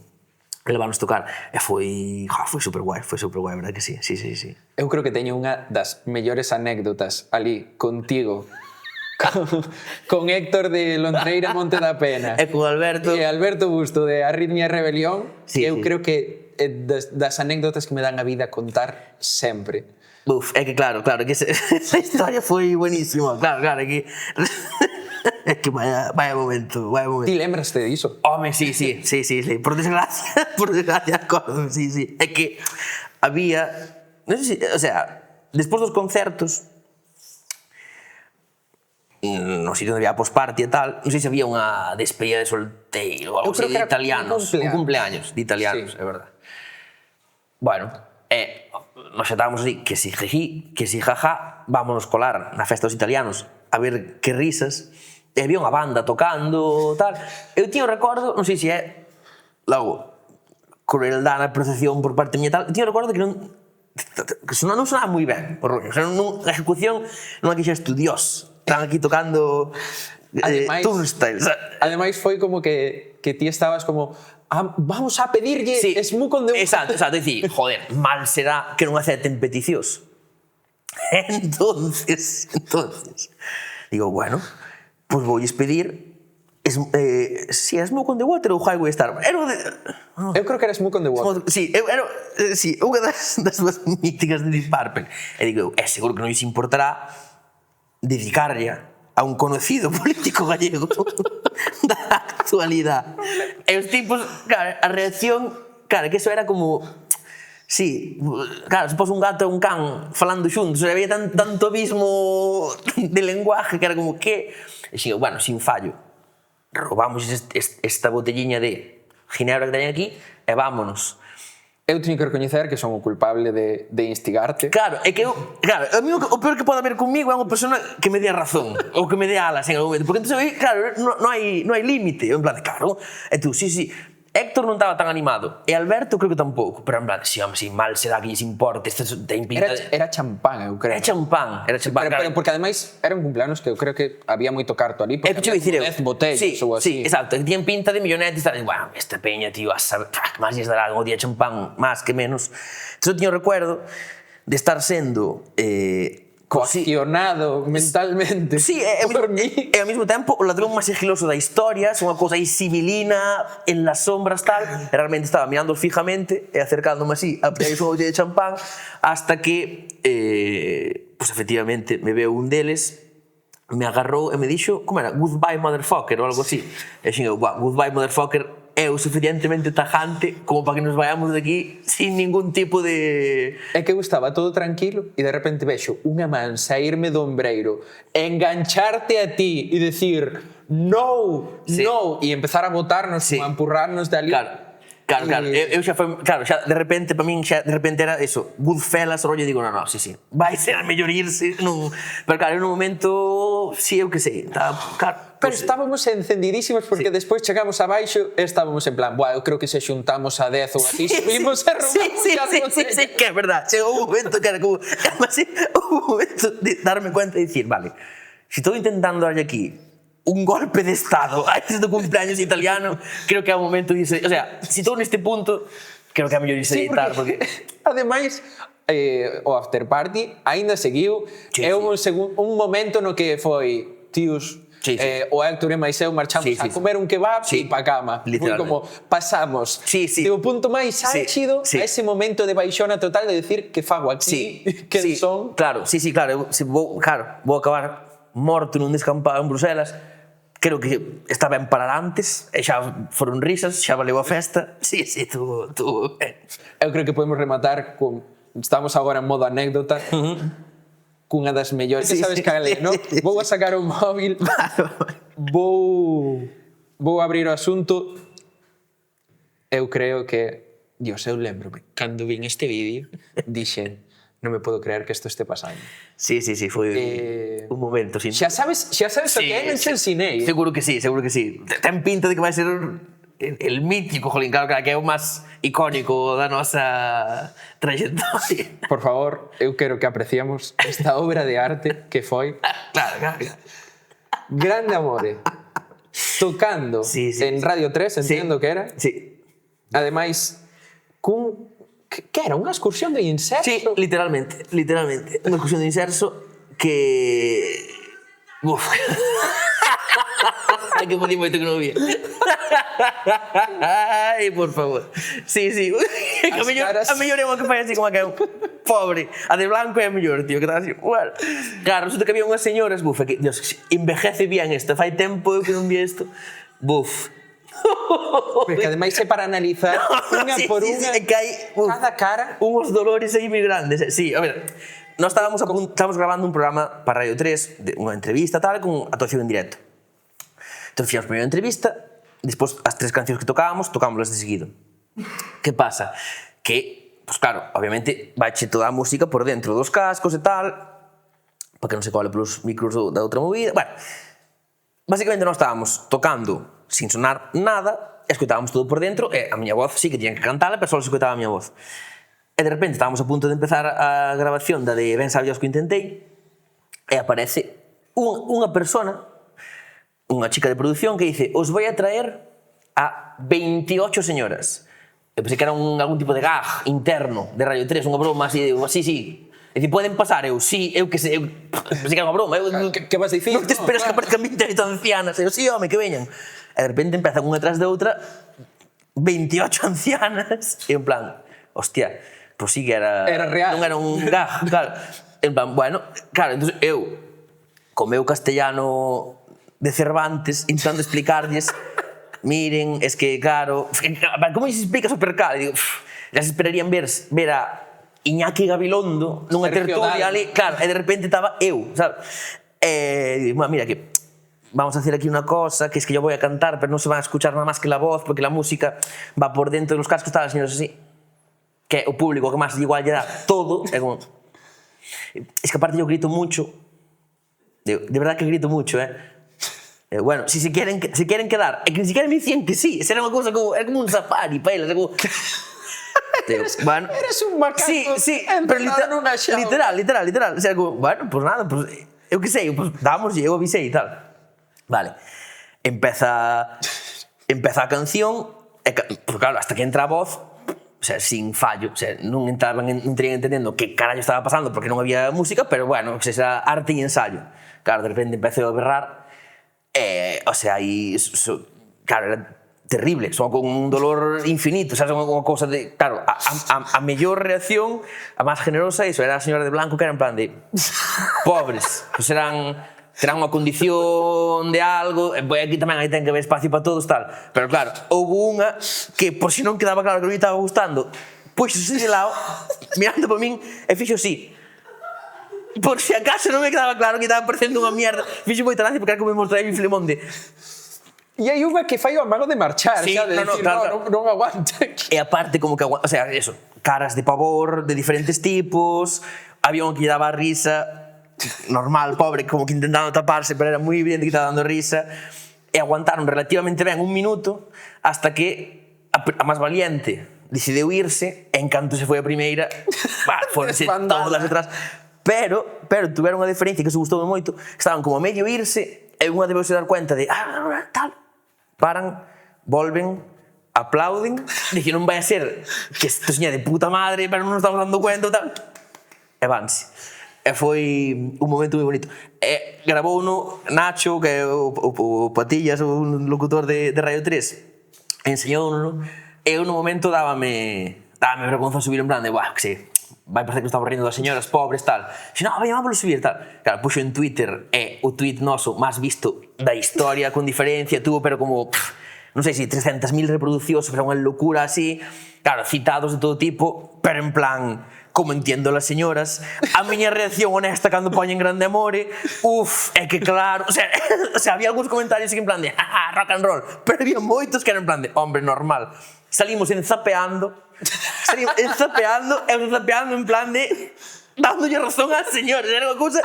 levarnos tocar. E foi super guai, verdad que sí. Eu creo que teño unha das mellores anécdotas ali contigo, con Héctor de Lontreira Monte da Pena e con Alberto e Alberto Busto de Arritmia e Rebelión. Sí, eu creo que é das anécdotas que me dan a vida contar sempre. Uf, é que claro, que esa historia foi buenísima, claro, é que é que vaya momento. Ti lembraste diso? Home, sí, por desgracia, acordo, sí. É que había, non sei se, o sea, despois dos concertos, no sitio onde había posparty e tal, non sei se había unha despedida de solteiro ou algo así de italianos, un cumpleaños de italianos, é verdad. Bueno, nos xa estábamos así, que si její, que si jaja, vámonos colar na festa dos italianos a ver que risas, e había unha banda tocando, tal. Eu tiño recordo, non sei se é logo crueldad na percepción por parte miña tal, tiño recordo que non sonaba moi ben, por rollo, o sea, a ejecución non aquí xa estudios, están aquí tocando Turnstile. Ademais foi como que ti estabas como vamos a pedirlle Smoke on the Water. Exacto, dicir, joder, mal será que non acepten peticións. Entonces, digo, bueno, pues voulles pedir si é Smoke on the Water ou Highway Star. Eu creo que era Smoke on the Water. Sí, unha das dúas míticas de Deep Purple. E digo, seguro que non lles importará dedicarlle a un conocido político gallego da actualidade. E os tipos, claro, a reacción, claro, que eso era como... Sí, claro, se pos un gato e un can falando xuntos, había tanto abismo de lenguaje que era como que... E xingo, bueno, sin fallo, robamos esta botelliña de ginebra que teñen aquí e vámonos. Eu teño que recoñecer que son o culpable de instigarte. Claro, é que eu... Claro, o peor que pode haber conmigo é unha persona que me dé razón ou que me dé alas en algún momento. Porque entón, claro, non hai límite. En plan, claro, e tú, sí. Héctor non estaba tan animado. E Alberto creo que tampouco. Pero en plan, sí, home, sí, mal será que lles importe. Ten pinta de... Era champán, eu creo. Era champán. Pero porque ademais era un cumpleaños que eu creo que había moito carto ali. Porque había 10 botellas ou así. Sí, exacto. Tienen pinta de millonetes. Bueno, esta peña, tío, a saber, máis lles dará un día champán, máis que menos. Entón, eu teño recuerdo de estar sendo... coaccionado mentalmente por mí. E ao mesmo tempo o ladrón máis sigiloso da historia, unha cousa aí sibilina en las sombras tal, e realmente estaba mirando fijamente e acercándome así a pedir un botella de champán hasta que pues efectivamente me veo un deles, me agarrou e me dixo, como era, goodbye motherfucker ou algo así, e xingo, goodbye motherfucker é o suficientemente tajante como para que nos vayamos de aquí sin ningún tipo de... É que eu estaba todo tranquilo e de repente vexo unha man saírme do ombreiro, engancharte a ti e decir no, e empezar a botarnos, a empurrarnos de ali. Claro, eu xa foi, claro, xa de repente para min xa de repente era eso, Goodfellas, rollo, digo, no, sí. Vai ser a mellor irse, non, pero claro, en un momento, eu que sei, claro. Pero estábamos encendidísimos porque despois chegamos abaixo e estábamos en plan, eu creo que se xuntamos a 10 ou así, subimos e roubamos Sí, que é verdad. Chegou un momento que era como, además, un momento de darme cuenta e dicir, vale, se estou intentando darlle aquí un golpe de estado a este cumpleaños italiano, creo que é o momento de irse, o sea, se estou neste punto, creo que é mellor irse editar, porque... Ademais, o after party aínda seguiu, e houve un momento no que foi, tíos, Sí, sí. O Héctor e máis eu marchamos Sí, sí, a comer un kebab sí. e pa cama. Foi Literalmente. como pasamos Sí, sí. do punto máis Sí, álxido sí. a ese momento de baixona total de decir que fago aquí, que sí, son... Claro, sí, claro. Vou acabar morto nun descampado en Bruselas. Creo que está ben parar antes, e xa foron risas, xa valeu a festa. Sí, tú... Eu creo que podemos rematar con... Estamos agora en modo anécdota. Cunha das mellores, Sí, sabes sí, que sí, no? sí. Vou a sacar o móvil, vou abrir o asunto. Eu creo que, Dios, eu lembro-me, cando vin este vídeo, dixen, non me podo creer que isto este pasando. Sí, foi un momento, sin... Xa sabes o que é en Chelsinei. Seguro que sí. Ten pinta de que vai ser el mítico, jolín, claro que é o máis icónico da nosa trayectoria. Por favor, eu quero que apreciamos esta obra de arte que foi Claro. Grande Amore, tocando Sí, en Radio 3, entendo que era. Sí. Ademais, que era? Unha excursión de inserso? Sí, literalmente. Unha excursión de inserso que... Uf. Ai, que podía moito que non vía. Ai, por favor. Sí. A mellor é unha que fai así como que é un pobre. A de blanco é a mellor, tío, que está así. Bueno. Claro, resulta que había unhas señoras, buf, que, Dios, envejece bien isto. Fai tempo que non vi isto. Buf. Porque ademais é para analizar unha por unha que hai cada cara. Uns dolores aí moi grandes. Sí, a ver, nós estábamos grabando un programa para Radio 3, unha entrevista tal, con actuación en directo. Entón, fixamos a primeira entrevista, despois as 3 cancións que tocámoslas de seguido. Que pasa? Que, pues claro, obviamente, vaiche toda a música por dentro dos cascos e tal, para que non se cole pelos micros da outra movida. Bueno, basicamente nós estábamos tocando sin sonar nada, e escoitábamos todo por dentro, e a miña voz sí que tiña que cantala, pero só se escoitaba a miña voz. E de repente estábamos a punto de empezar a grabación da de Ben Sabios que intentei, e aparece unha persona, unha chica de produción que dice: os voy a traer a 28 señoras. Eu pensei que era algún tipo de gag interno de Radio 3, unha broma así, sí. E dicir, poden pasar? Eu, sí, eu que sei, pensei que era unha broma. Que vas dicir? Non te esperas que aparezcan 28 ancianas. Eu, sí, home, que veñan. E de repente empezan unha tras de outra 28 ancianas. E en plan, hostia, pues sí que era... Era real. Non era un gag, claro. En plan, bueno, claro, entón eu, co meu castellano de Cervantes, intentando explicarlles, miren, es que, claro, como se explica supercal? Digo, ya se esperarían ver a Iñaki Gabilondo nunha tertulia ali, claro, e de repente estaba eu, sabes? E digo, mira, que vamos a hacer aquí una cosa, que es que yo voy a cantar, pero no se van a escuchar nada más que la voz, porque la música va por dentro de los cascos, tal, señores, así, que o público que máis igual lle dá todo, é como... Es que aparte yo grito mucho, digo, de verdad que grito mucho, bueno, si se quieren quedar, que ni siquiera me dicían que sí, era unha cosa como, era como un safari para eles, era como... Bueno, eres un macaco. Sí, pero literal. O sea, como, bueno, pues nada, pues, eu que sei, pues damos e eu avisei e tal. Vale, empeza a canción, e, pues claro, hasta que entra a voz, o sea, sin fallo, o sea, non entrarían entendendo que carallo estaba pasando porque non había música, pero bueno, o sea, era arte e ensayo. Claro, de repente empecé a berrar, o sea, aí, claro, era terrible, só con un dolor infinito, sabes, unha cousa de, claro, a mellor reacción, a máis generosa, iso, era a señora de blanco que era en plan de pobres, pues terán unha condición de algo, e aquí tamén aí ten que haber espacio para todos, tal, pero claro, houve unha que, por si non quedaba claro que non me estaba gustando, puxose de lado, mirando por min, e fixo así, por si acaso non me quedaba claro que estaba parecendo unha mierda, fixo moita gracia porque era como me mostrei mi Filemón de... E hai unha que fai o amago de marchar, sí, xa, de decir, claro. non aguanta. E aparte como que, o sea, eso, caras de pavor de diferentes tipos, había un que lle daba risa, normal, pobre, como que intentando taparse, pero era moi evidente que estaba dando risa, e aguantaron relativamente ben un minuto, hasta que a máis valiente decideu irse, e en canto se foi a primeira, foronse todas atrás. Pero tuveron unha diferencia que se gustou moito, estaban como a medio irse, e unha debeuse dar cuenta de, tal, paran, volven, aplauden, dicen, non vai a ser que isto seña de puta madre, pero non nos estamos dando cuenta, tal, e vanse. E foi un momento moi bonito. E gravou uno Nacho, que é o Patillas, un locutor de Radio 3, enseñouno, e eu no momento dábame vergonza subir en plan de, buah, que sei, vai parecer que estaba rindo das señoras pobres, tal. Si, no, vámonos subir, tal. Claro, puxo en Twitter, o tweet noso máis visto da historia, con diferencia, tuvo, pero como, non sei se 300.000 reproduccións, pero unha locura así. Claro, citados de todo tipo, pero en plan, como entiendo las señoras, a miña reacción honesta cando poñen Grande Amore, é que claro, o sea, había algúns comentarios que en plan de, rock and roll, pero había moitos que eran en plan de, hombre, normal. Salimos enzapeando en plan de, dándolle razón ás señoras, era unha cousa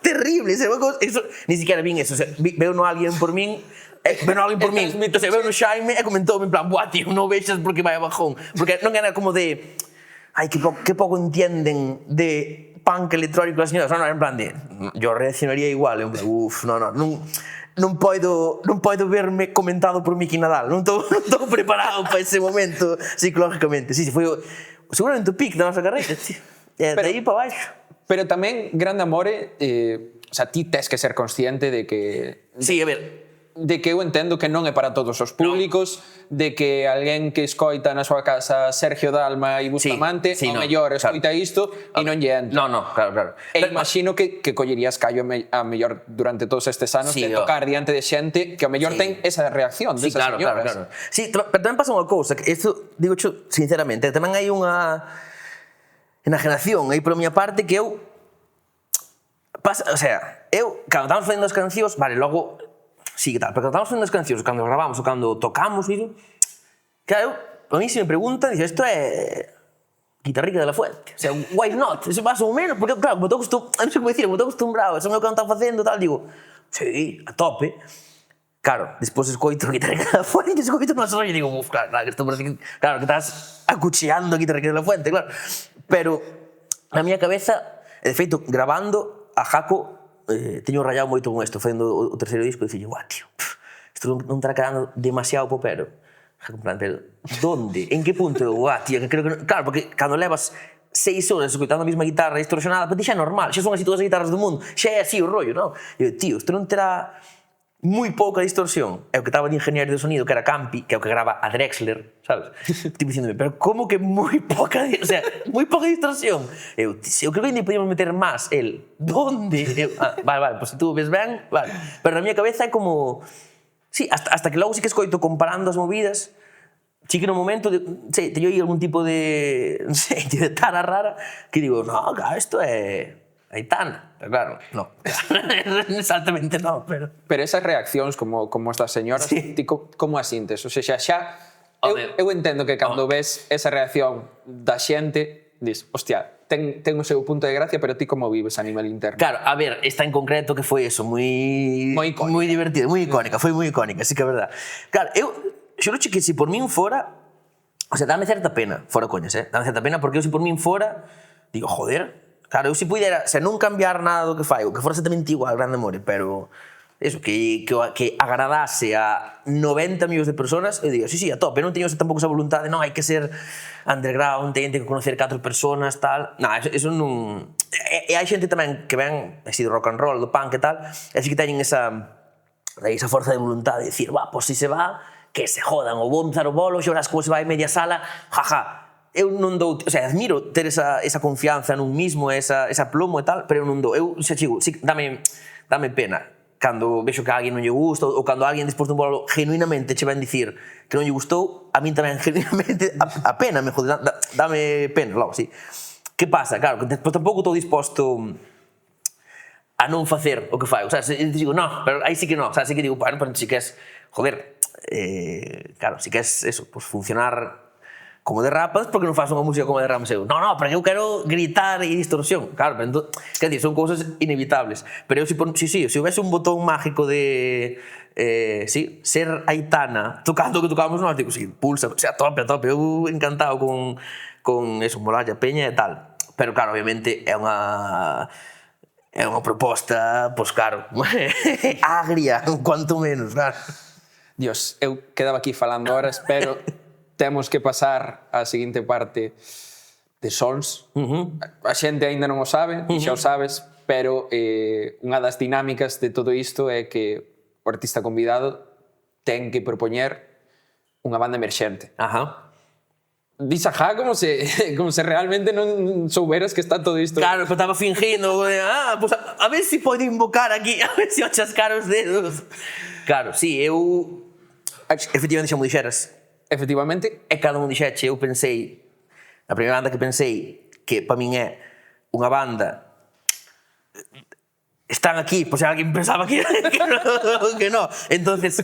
terrible, era unha cousa, eso, ni siquiera vin eso, o sea, veo no alguén por min, veo no Xaime e comentou en plan, buah, tío, non vexas porque vai a bajón, porque non era como de, ai, que pouco entienden de punk electrónico as señoras, non, en plan de, yo reaccionaría igual, en plan, non podo verme comentado por Miki Nadal, non estou preparado para ese momento psicológicamente. Sí, foi seguramente o pic da nosa carreira, tío. De aí para baixo. Pero tamén, Grande Amore, o sea, ti tes que ser consciente de que... Sí, a ver, de que eu entendo que non é para todos os públicos, de que alguén que escoita na súa casa Sergio Dalma e Bustamante, ao mellor escoita isto e non lle entra. No, claro. E imagino que collerías callo a mellor durante todos estes anos de tocar diante de xente que ao mellor ten esa reacción desas señoras. Claro. Sí, pero tamén pasa unha cousa, que isto, digo sinceramente, tamén hai unha enajenación aí pola miña parte que eu... O sea, eu, cando estamos facendo as cancións, vale, logo... Sí, que tal, pero cando estamos facendo as cancións, cando gravamos ou cando tocamos, claro, a mí se me preguntan, dice, isto é Guitarrica de la Fuente, o sea, why not? Eso pasa ou menos, porque claro, como estou acostumbrado, eso é o que non están facendo, tal, digo, sí, a tope. Claro, despois escoito Guitarrica de la Fuente, escoito no rollo, e digo, claro, que estás acucheando a Guitarrica de la Fuente, claro. Pero, na miña cabeza, de feito, gravando, a Jaco, teño rayado moito con isto, facendo o terceiro disco, e dicille, guau, tío, isto non estará quedando demasiado popero. En plan, pero, donde? En que punto? Guau, tío, que creo que... Claro, porque cando levas 6 horas escutando a mesma guitarra distorsionada, para ti xa é normal, xa son así todas as guitarras do mundo, xa é así o rollo, non? E eu, tío, isto non terá moi pouca distorsión. É o que estaba de ingeniero de sonido, que era Campi, que é o que grava a Drexler, sabes? Tipo dicíndome, pero como que moi pouca, o sea, moi pouca distorsión? Eu creo que ainda podíamos meter máis, donde? Vale, pues se tú ves ben, vale. Pero na miña cabeza é como... Sí, hasta que logo sí que escoito comparando as movidas, sí que no momento, teño aí algún tipo de, non sei, de tara rara, que digo, no, claro, isto é... Aitana, pero claro, no. Exactamente no, pero... Pero esas reaccións como estas señoras, ti como as sintes? O sea, xa... Eu entendo que cando ves esa reacción da xente, dis, hostia, ten o seu punto de gracia, pero ti como vives a nivel interno? Claro, a ver, esta en concreto que foi eso, moi divertido, moi icónica, foi moi icónica, sí que é verdad. Claro, eu xoroche que se por min fora, o sea, dame certa pena, fora coñas, dame certa pena, porque eu se por min fora, digo, joder, claro, eu se puidera, se non cambiar nada do que fai, que fora exactamente igual, Grande Amore, pero eso, que agradase a 90 millóns de personas, eu digo, sí, a tope, non teño tampouco esa voluntade, non, hai que ser underground, teñen que conocer 4 personas, tal, non, eso non... E hai xente tamén que ven así do rock and roll, do punk e tal, e así que teñen esa forza de voluntade de dicir, pois si se va, que se jodan, ou vou empezar o bolo, xa verás como se vai media sala, jaja. Eu non dou, o sea, admiro ter esa confianza nun mismo, esa plomo e tal, pero eu non dou. Eu xa chigo, sí, dame pena cando vexo que a alguén non lle gusta ou cando alguén despois dun bolo genuinamente che van dicir que non lle gustou, a min tamén genuinamente a pena, me jode, dame pena, logo, sí. Que pasa? Claro, que despois tampouco estou disposto a non facer o que fai. O sea, se digo, no, pero aí sí que non. O sea, sí que digo, bueno, pero si que es, joder, claro, si que es eso, pues funcionar como de rapas, porque non faz unha música como de rapas eu? No, porque eu quero gritar e distorsión. Claro, pero entón, quer dizer, son cousas inevitables. Pero eu, se houvese un botón mágico de, ser Aitana, tocando o que tocábamos nós, digo, sí, pulsa, o sea, a tope. Eu encantado con eso, Molalla, Peña e tal. Pero, claro, obviamente, é unha proposta, pois, claro, agria, cuanto menos, claro. Dios, eu quedaba aquí falando horas, pero temos que pasar á seguinte parte. de sons. A xente aínda non o sabe, ti xa o sabes, pero unha das dinámicas de todo isto é que o artista convidado ten que propoñer unha banda emerxente. Dis ajá como se realmente non souberas que está todo isto. Claro, estaba fingindo, pues a ver se pode invocar aquí, a ver se o chascar os dedos. Claro, sí, eu efectivamente xa mo dixeras. Efectivamente. E cada un dixeche, eu pensei, a primeira banda que pensei, que para min é unha banda, están aquí, pois alguén pensaba que no. Entonces,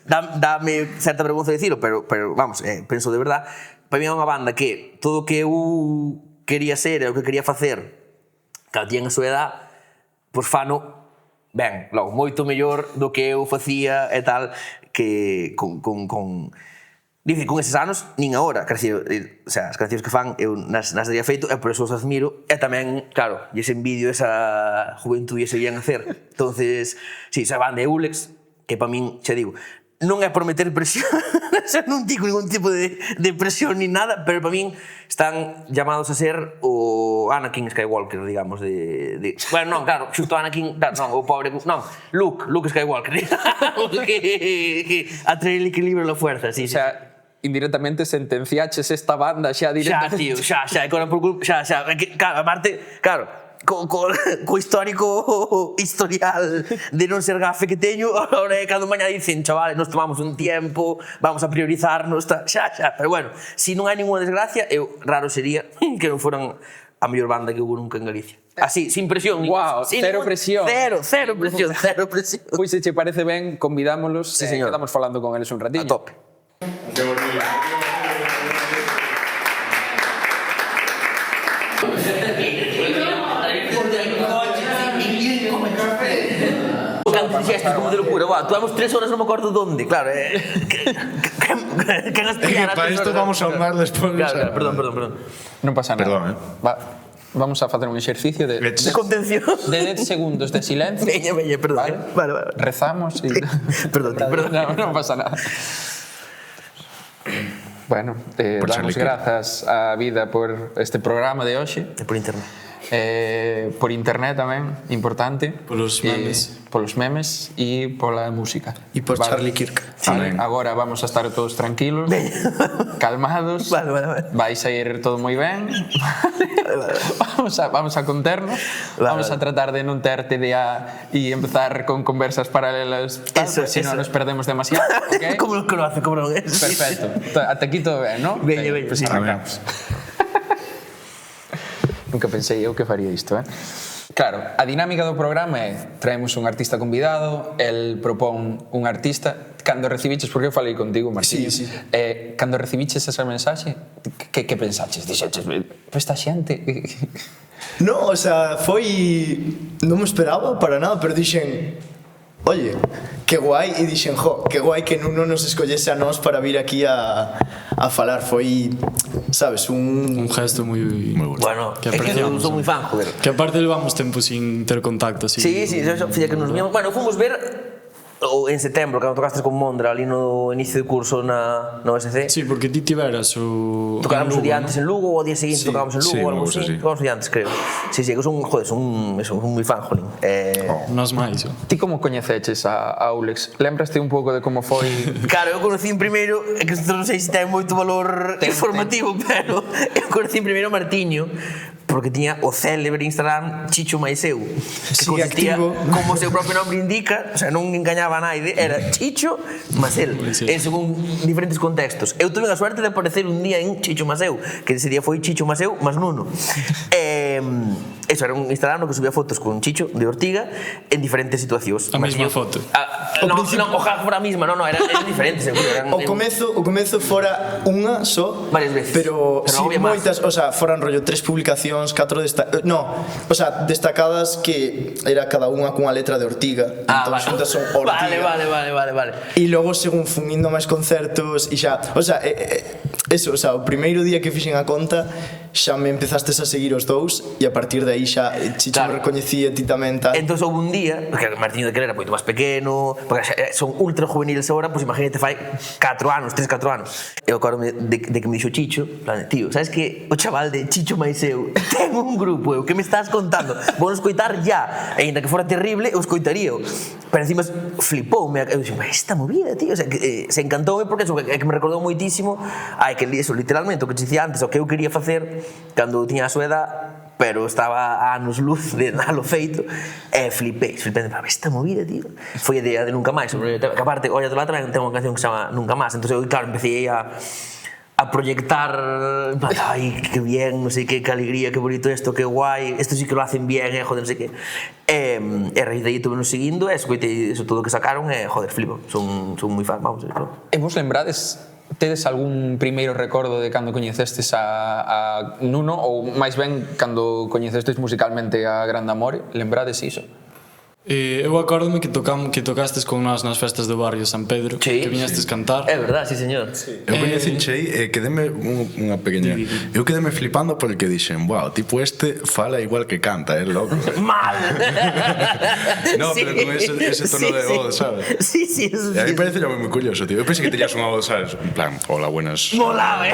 dame certa vergonza dicilo, pero vamos, penso de verdad, para min é unha banda que todo o que eu quería ser e o que quería facer, que tiña a súa edad, pois fano ben, logo, moito mellor do que eu facía e tal, que con eses anos, nin agora, quer dizer, o sea, as cancións que fan, eu nas daría feito, e por eso os admiro, e tamén, claro, e ese envidio, esa juventude ese bien hacer. Entonces, sí, esa banda de Ulex, que para min, xa digo, non é por meter presión, non digo ningún tipo de presión ni nada, pero para min están llamados a ser o Anakin Skywalker, digamos, bueno, non, claro, xusto Anakin, claro, non, o pobre, non, Luke Skywalker, que a traer el equilibrio e la fuerza, sí. O sea, indirectamente sentenciaches esta banda xa directamente. Xa, tío, xa, claro, aparte, claro, co histórico historial de non ser gafe que teño, ahora cada mañá dicen, chavales, nos tomamos un tiempo, vamos a priorizarnos, xa, pero bueno, si non hai ninguna desgracia, raro sería que non foran a mellor banda que hubo nunca en Galicia. Así, sin presión. Wow, cero presión. Cero presión. Pois se che parece ben, convidámoslos, sí, señor. Quedamos falando con eles un ratillo. A tope. Xestos como de locura, tuamos 3 horas, non me acordo donde, claro, que nas pillar para isto vamos a andar despois. Claro, perdón. Non pasa nada. Perdón, Vamos a facer un exercicio de contención. De 10 segundos de silencio. Veña, perdón. Vale. Rezamos y... Perdón. Non pasa nada. Bueno, damos grazas á vida por este programa de hoxe. E por internet. Por internet tamén, importante. Polos memes. Polos memes e pola música. E por Charlie Kirk. Vale, agora vamos a estar todos tranquilos, calmados. Vale. Vais a ir todo moi ben. Vamos a conternos. Vamos a tratar de non ter TDA e empezar con conversas paralelas, porque senón nos perdemos demasiado, ¿ok? Como non conoce, como non é. Perfecto. Ata aquí todo ben, non? Veña, Pues arrancamos. Nunca pensei eu que faría isto, Claro, a dinámica do programa é traemos un artista convidado, el propón un artista. Cando recibiches, porque eu falei contigo, Martín, sí. Cando recibiches esa mensaxe, que pensaches? Dixeches, esta xente... No, o sea, foi... Non me esperaba para nada, pero dixen... Oye, que guai, e dixen, que guai que non nos escollese a nós para vir aquí a falar. Foi, sabes, un gesto moi bonito. Bueno, é que eu sou moi fan, joder. Que aparte levamos tempo sin ter contacto, así. Sí, filla que nos víamos. Bueno, fomos ver en setembro, cando tocastes con Mondra ali no inicio de curso na OSC. Sí, porque ti tiveras o... Tocábamos o día antes en Lugo, o día seguinte tocábamos en Lugo, algo así. Tocábamos o día antes, creo. Sí, que son moi fan, jolín. Nos máis. Ti como coñeceches a Ulex? Lembraste un pouco de como foi... Claro, eu conocí primeiro, que non sei se ten moito valor informativo, pero eu conocí primeiro Martiño, porque tiña o célebre Instagram Chicho Maiseu, que consistía, como o seu propio nome indica, o sea, non engañaba a naide, era Chicho Masel, en según diferentes contextos. Eu tuve a suerte de aparecer un día en Chicho Maseu, que ese día foi Chicho Maseu más Nuno. Eso era un Instagram no que subía fotos con Chicho de Ortiga en diferentes situacións. A mesma foto. Non, ojalá fora a mesma, non, eran diferentes, seguro. O comezo fora unha só, varias veces. Pero sí, moitas, o sea, foran rollo 3 publicacións, 4 destacadas que era cada unha cunha letra de Ortiga. Entón xuntas son Ortiga. Vale. E logo según fun indo máis concertos e xa, o sea, eso, o sea, o primeiro día que fixen a conta xa me empezastes a seguir os dous e a partir de aí xa Chicho me recoñecía, ti tamén tal. Entón houve un día, porque Martiño de Querer era moito máis pequeno, porque son ultra juveniles agora, pois imagínate fai 4 anos, 3-4 anos. Eu acordo de que me dixo Chicho, plan, tío, sabes que o chaval de Chicho máis eu ten un grupo, que me estás contando, vou escoitar ya, e ainda que fora terrible, eu escoitaría. Pero encima flipoume, eu dixo, esta movida, tío, o sea, que, se encantoume porque eso, é que me recordou moitísimo, que eso, literalmente, o que te dicía antes, o que eu quería facer cando tiña a súa edad, pero estaba a anos luz de nada feito, e flipei, esta movida, tío. Foi a idea de Nunca Máis, que aparte, Olla de la tamén ten unha canción que se chama Nunca Más, entón eu, claro, empecé a proyectar, ay, qué bien, no sé qué alegría, qué bonito esto, qué guay, esto sí que lo hacen bien, joder, no sé qué. E a raíz de aí tuve-nos seguindo, e escoitei eso todo que sacaron, e joder, flipo, son moi fan, vamos, claro. E vos lembrades, tedes algún primeiro recordo de cando coñecestes a Nuno, ou máis ben, cando coñecestes musicalmente a Grande Amore, lembrades iso? Eu acórdome que tocastes con nós nas festas do barrio San Pedro, que viñastes cantar. É verdad, sí, señor. Eu coñecinchei e quedeme unha pequeña... Eu quedeme flipando porque dixen, wow, tipo este fala igual que canta, loco. Mal! No, pero con ese tono de voz, sabes? Sí, eso sí. E a mí parece moi curioso, tío. Eu pensei que tenías unha voz, sabes? En plan, hola, buenas... Molaba,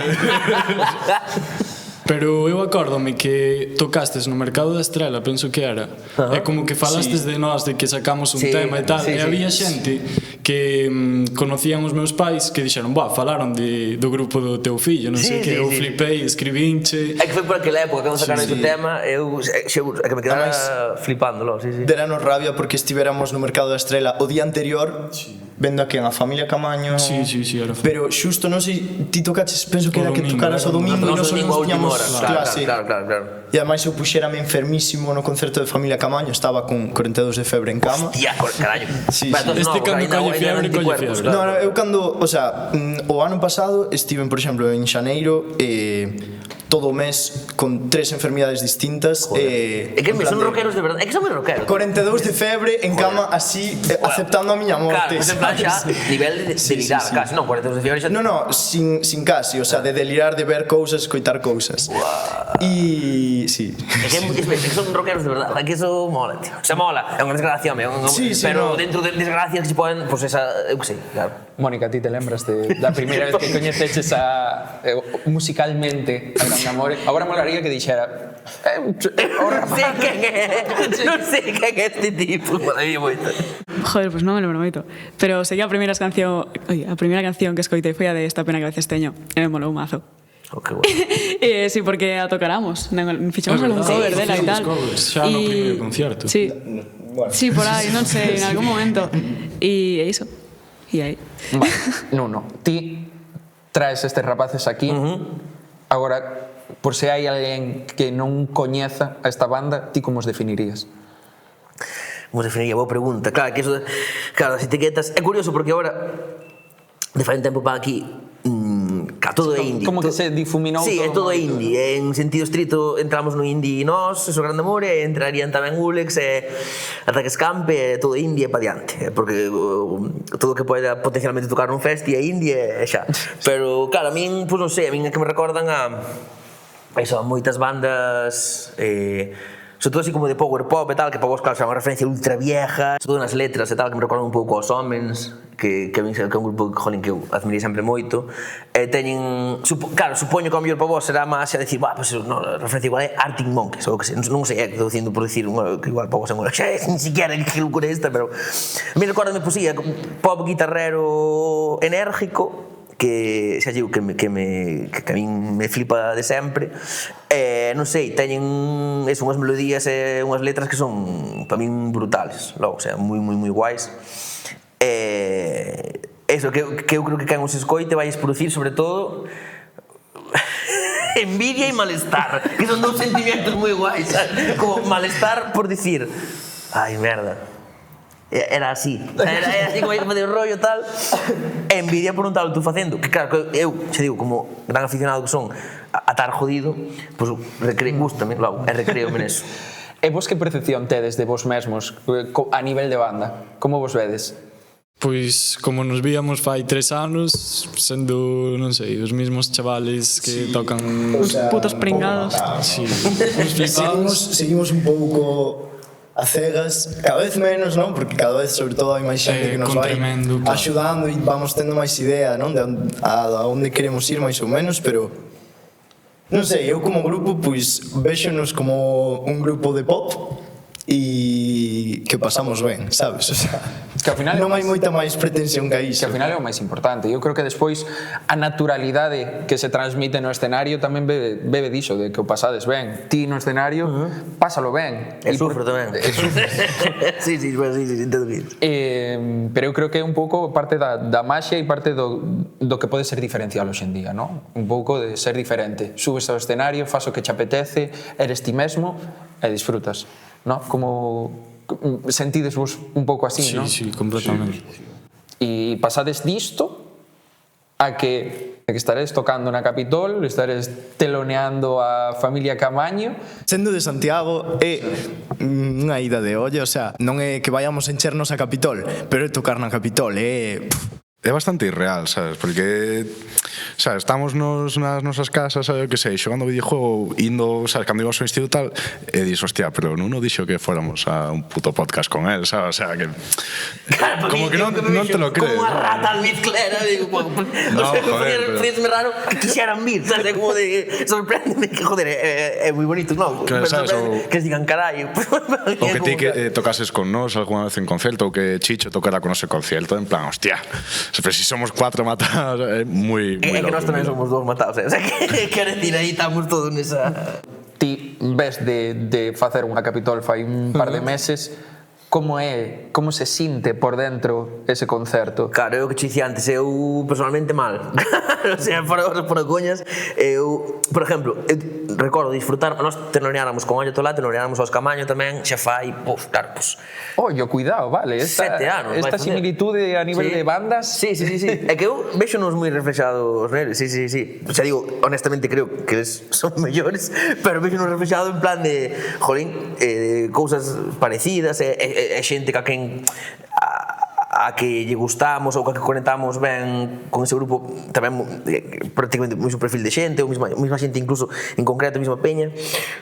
Pero eu acórdome que tocastes no Mercado da Estrela, penso que era. É como que falastes de nós, de que sacamos un tema e tal. E había xente que conocían os meus pais que dixeron, falaron do grupo do teu fillo, non sei que. Eu flipei, escribínche. É que foi por aquela época, cando sacaron ese tema, eu seguro, é que me quedara flipándolo, sí. Deranos rabia porque estivéramos no Mercado da Estrela o día anterior, vendo a quen, a familia Camaño. Sí, era. Pero xusto, non sei, ti tocaches, penso que era que tocaras o domingo e nos tiñamos clase. Claro. E ademais eu puxérame enfermísimo no concerto de familia Camaño, estaba con 42 de febre en cama. Hostia, carallo. Este cando colle fiebre. No, eu cando, o sea, o ano pasado estiven, por exemplo, en xaneiro todo o mes con 3 enfermidades distintas. É que son rockeros de verdade, é que son moi rockeros. 42 de febre en cama así, aceptando a miña morte. Claro, en plan xa, nivel de delirar, casi, non, 42 de febre xa... No, sin casi, o sea, de delirar, de ver cousas, escoitar cousas. E... sí. É que son rockeros de verdade, é que eso mola, tío. O sea, mola, é unha desgracia, pero dentro de desgracias que se poden, pois esa, eu que sei, claro. Mónica, ti te lembras da primeira vez que coñeceches musicalmente a Grande Amore? Agora molaría que dixera non sei quen é este tipo. Joder, pues non me lembro moito. Pero sei que a primeira canción que escoitei foi a de Esta pena que a veces teño, e me molou mazo. Que bueno. Sí, porque a tocáramos, fichamos algún cover dela e tal. Xa no primeiro concierto. Sí, por aí, non sei, en algún momento. E iso. E aí. Vale, Nuno, ti traes estes rapaces aquí. Agora, por se hai alguén que non coñeza a esta banda, ti como os definirías? Como os definiría? Boa pregunta. Claro, que eso, claro, as etiquetas... É curioso porque agora, de fai un tempo para aquí, todo é indie. Como que se difuminou todo. Sí, é todo indie. En sentido estrito, entramos no indie nós, eso Grande Amore, entrarían tamén Ulex, Ataques Campe, todo indie e pa diante. Porque todo o que pode potencialmente tocar nun festi é indie e xa. Pero, claro, a min, pois non sei, a min é que me recordan a moitas bandas... sobre todo así como de power pop e tal, que para vos, claro, xa unha referencia ultra vieja, sobre todo nas letras e tal, que me recordan un pouco aos Homens, que é un grupo que eu admirei sempre moito. Teñen, claro, supoño que ao mellor para vos será máis a decir, pues a referencia igual é Arctic Monkeys, ou que sei, non sei, estou dicindo por decir, que igual para vos é unha, xa ni siquiera que locura esta, pero a mí recordame, pues sí, pop guitarrero enérgico, que xa digo que a min me flipa de sempre. Non sei, teñen unhas melodías e unhas letras que son para min brutales, logo, o sea, moi guais. Eso, que eu creo que quen os escoite vai producir sobre todo envidia e malestar, que son dous sentimientos moi guais, como malestar por dicir, ai, merda, era así como ia facer o rollo tal, e envidia por non tal tú facendo, que claro, eu xa digo, como gran aficionado que son a estar jodido, pois gústame, claro, e recreome neso. E vos que percepción tedes de vos mesmos a nivel de banda? Como vos vedes? Pois, como nos víamos fai 3 anos, sendo, non sei, os mismos chavales que tocan... Os putos pringados. Sí, uns flipados. Seguimos un pouco a cegas, cada vez menos, non? Porque cada vez, sobre todo, hai máis xente que nos con vai tremendo, claro. axudando e vamos tendo máis idea, non? De a onde queremos ir máis ou menos, pero non sei, eu como grupo, pois, véxonos como un grupo de pop e que pasamos ben, sabes? O sea, que ao final non hai moita máis pretensión que que iso. ao final é o máis importante. Eu creo que despois a naturalidade que se transmite no escenario tamén bebe diso, de que o pasades ben. Ti no escenario, pásalo ben. E sufro tamén. Sí, entendo bien. Pero eu creo que é un pouco parte da maxia e parte do que pode ser diferencial hoxe en día, non? Un pouco de ser diferente. Subes ao escenario, fas o que che apetece, eres ti mesmo e disfrutas, non? Como sentides vos un pouco así, non? Sí, completamente. E pasades disto a que estares tocando na Capitol, estares teloneando a familia Camaño. Sendo de Santiago é unha ida de olla, o sea, non é que vayamos a enchernos a Capitol, pero é tocar na Capitol, É bastante irreal, sabes? Porque, sabes, estamos nas nosas casas, sabes, que sei, xogando videojuego, indo, sabes, cando ibas ao instituto tal, e dis, hostia, pero non dixo que fóramos a un puto podcast con él, sabes? O sea, que... Claro, como que non te lo crees. Como unha rata al Mizclera, digo, No, joder, pero... raro que quixeran vir, sabes? Como de... Sorpréndeme que, joder, é moi bonito, non? Claro, sabes, que digan, carai... O que ti que tocases con nós alguna vez en concerto, ou que Chicho tocara con nós en concierto, en plan, hostia... Pero si somos 4 matados, é moi loco. É que nós tamén somos 2 matados, o sea, que quero decir, aí estamos todos nesa... Ti ves de facer unha Capitol fai un par de meses, como se sinte por dentro ese concerto? Claro, eu que che dicía antes, eu personalmente mal. O sea, por coñas, eu, por exemplo, eu recordo disfrutar, nós teloneáramos con Ollo Tolá, teloneáramos aos Camaño tamén, xa fai, claro, pues... Ollo, cuidado, vale, 7 anos. Esta similitude a nivel de bandas... Sí. É que eu vexo-nos moi reflexados neles, sí. O sea, digo, honestamente creo que eles son mellores, pero vexo-nos reflexados en plan de, jolín, cousas parecidas, é xente que a quen a que lle gustamos ou que conectamos ben con ese grupo tamén prácticamente o mesmo perfil de xente, ou mesma xente incluso en concreto, a mesma peña.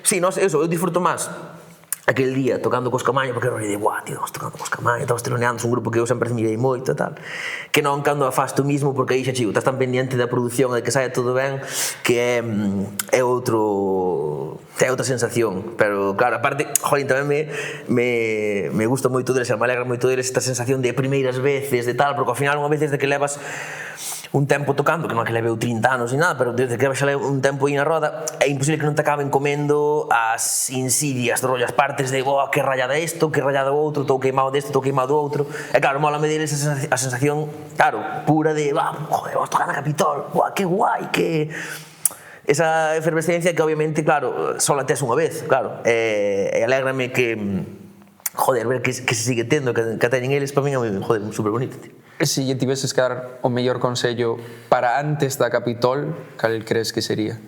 Sí, eu disfruto máis aquel día tocando cos Camaño, porque era de, guau, tío, estamos tocando cos Camaño, estamos teloneando, un grupo que eu sempre admirei moito e tal, que non cando a faz tú mismo, porque aí xa chico, estás tan pendiente da produción e de que saia todo ben, que é outra sensación, pero claro, aparte, jolín, tamén me gusta moito deles, me alegra moito deles esta sensación de primeiras veces, de tal, porque ao final unha vez desde que levas un tempo tocando, que non é que leveu 30 anos ni nada, pero desde que xa leveu un tempo aí na roda, é imposible que non te acaben comendo as insidias, as partes de, boa, que rayada isto, que rayada o outro, estou queimado desto, estou queimado do outro. E claro, mola medir a sensación, claro, pura de, joder, vamos tocar na Capitol, que guai, que... Esa efervescencia que obviamente, claro, só la tes unha vez, claro, e alégrame que, joder, ver que se sigue tendo, que teñen eles, para mí é, joder, super bonito, tío. Se lle tiveses que dar o mellor consello para antes da Capitol, cal crees que sería?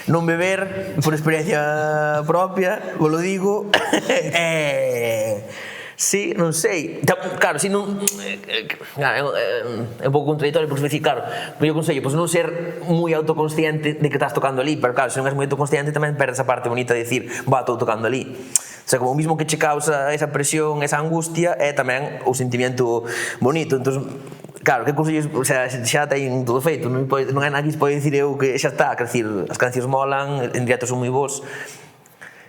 Non beber por experiencia propia, vos lo digo. Sí, non sei. Claro, si non... É un pouco contradictorio, porque se dicir, claro, o mellor consello, pois non ser moi autoconsciente de que estás tocando ali, pero claro, se non és moi autoconsciente tamén perdes a parte bonita de dicir, estou tocando ali. O sea, como o mismo que che causa esa presión, esa angustia, é tamén o sentimiento bonito. Entón, claro, que consellos, o sea, xa ten todo feito, non é nada que se pode dicir eu que xa está, quer dicir, as cancións molan, en directo son moi bons.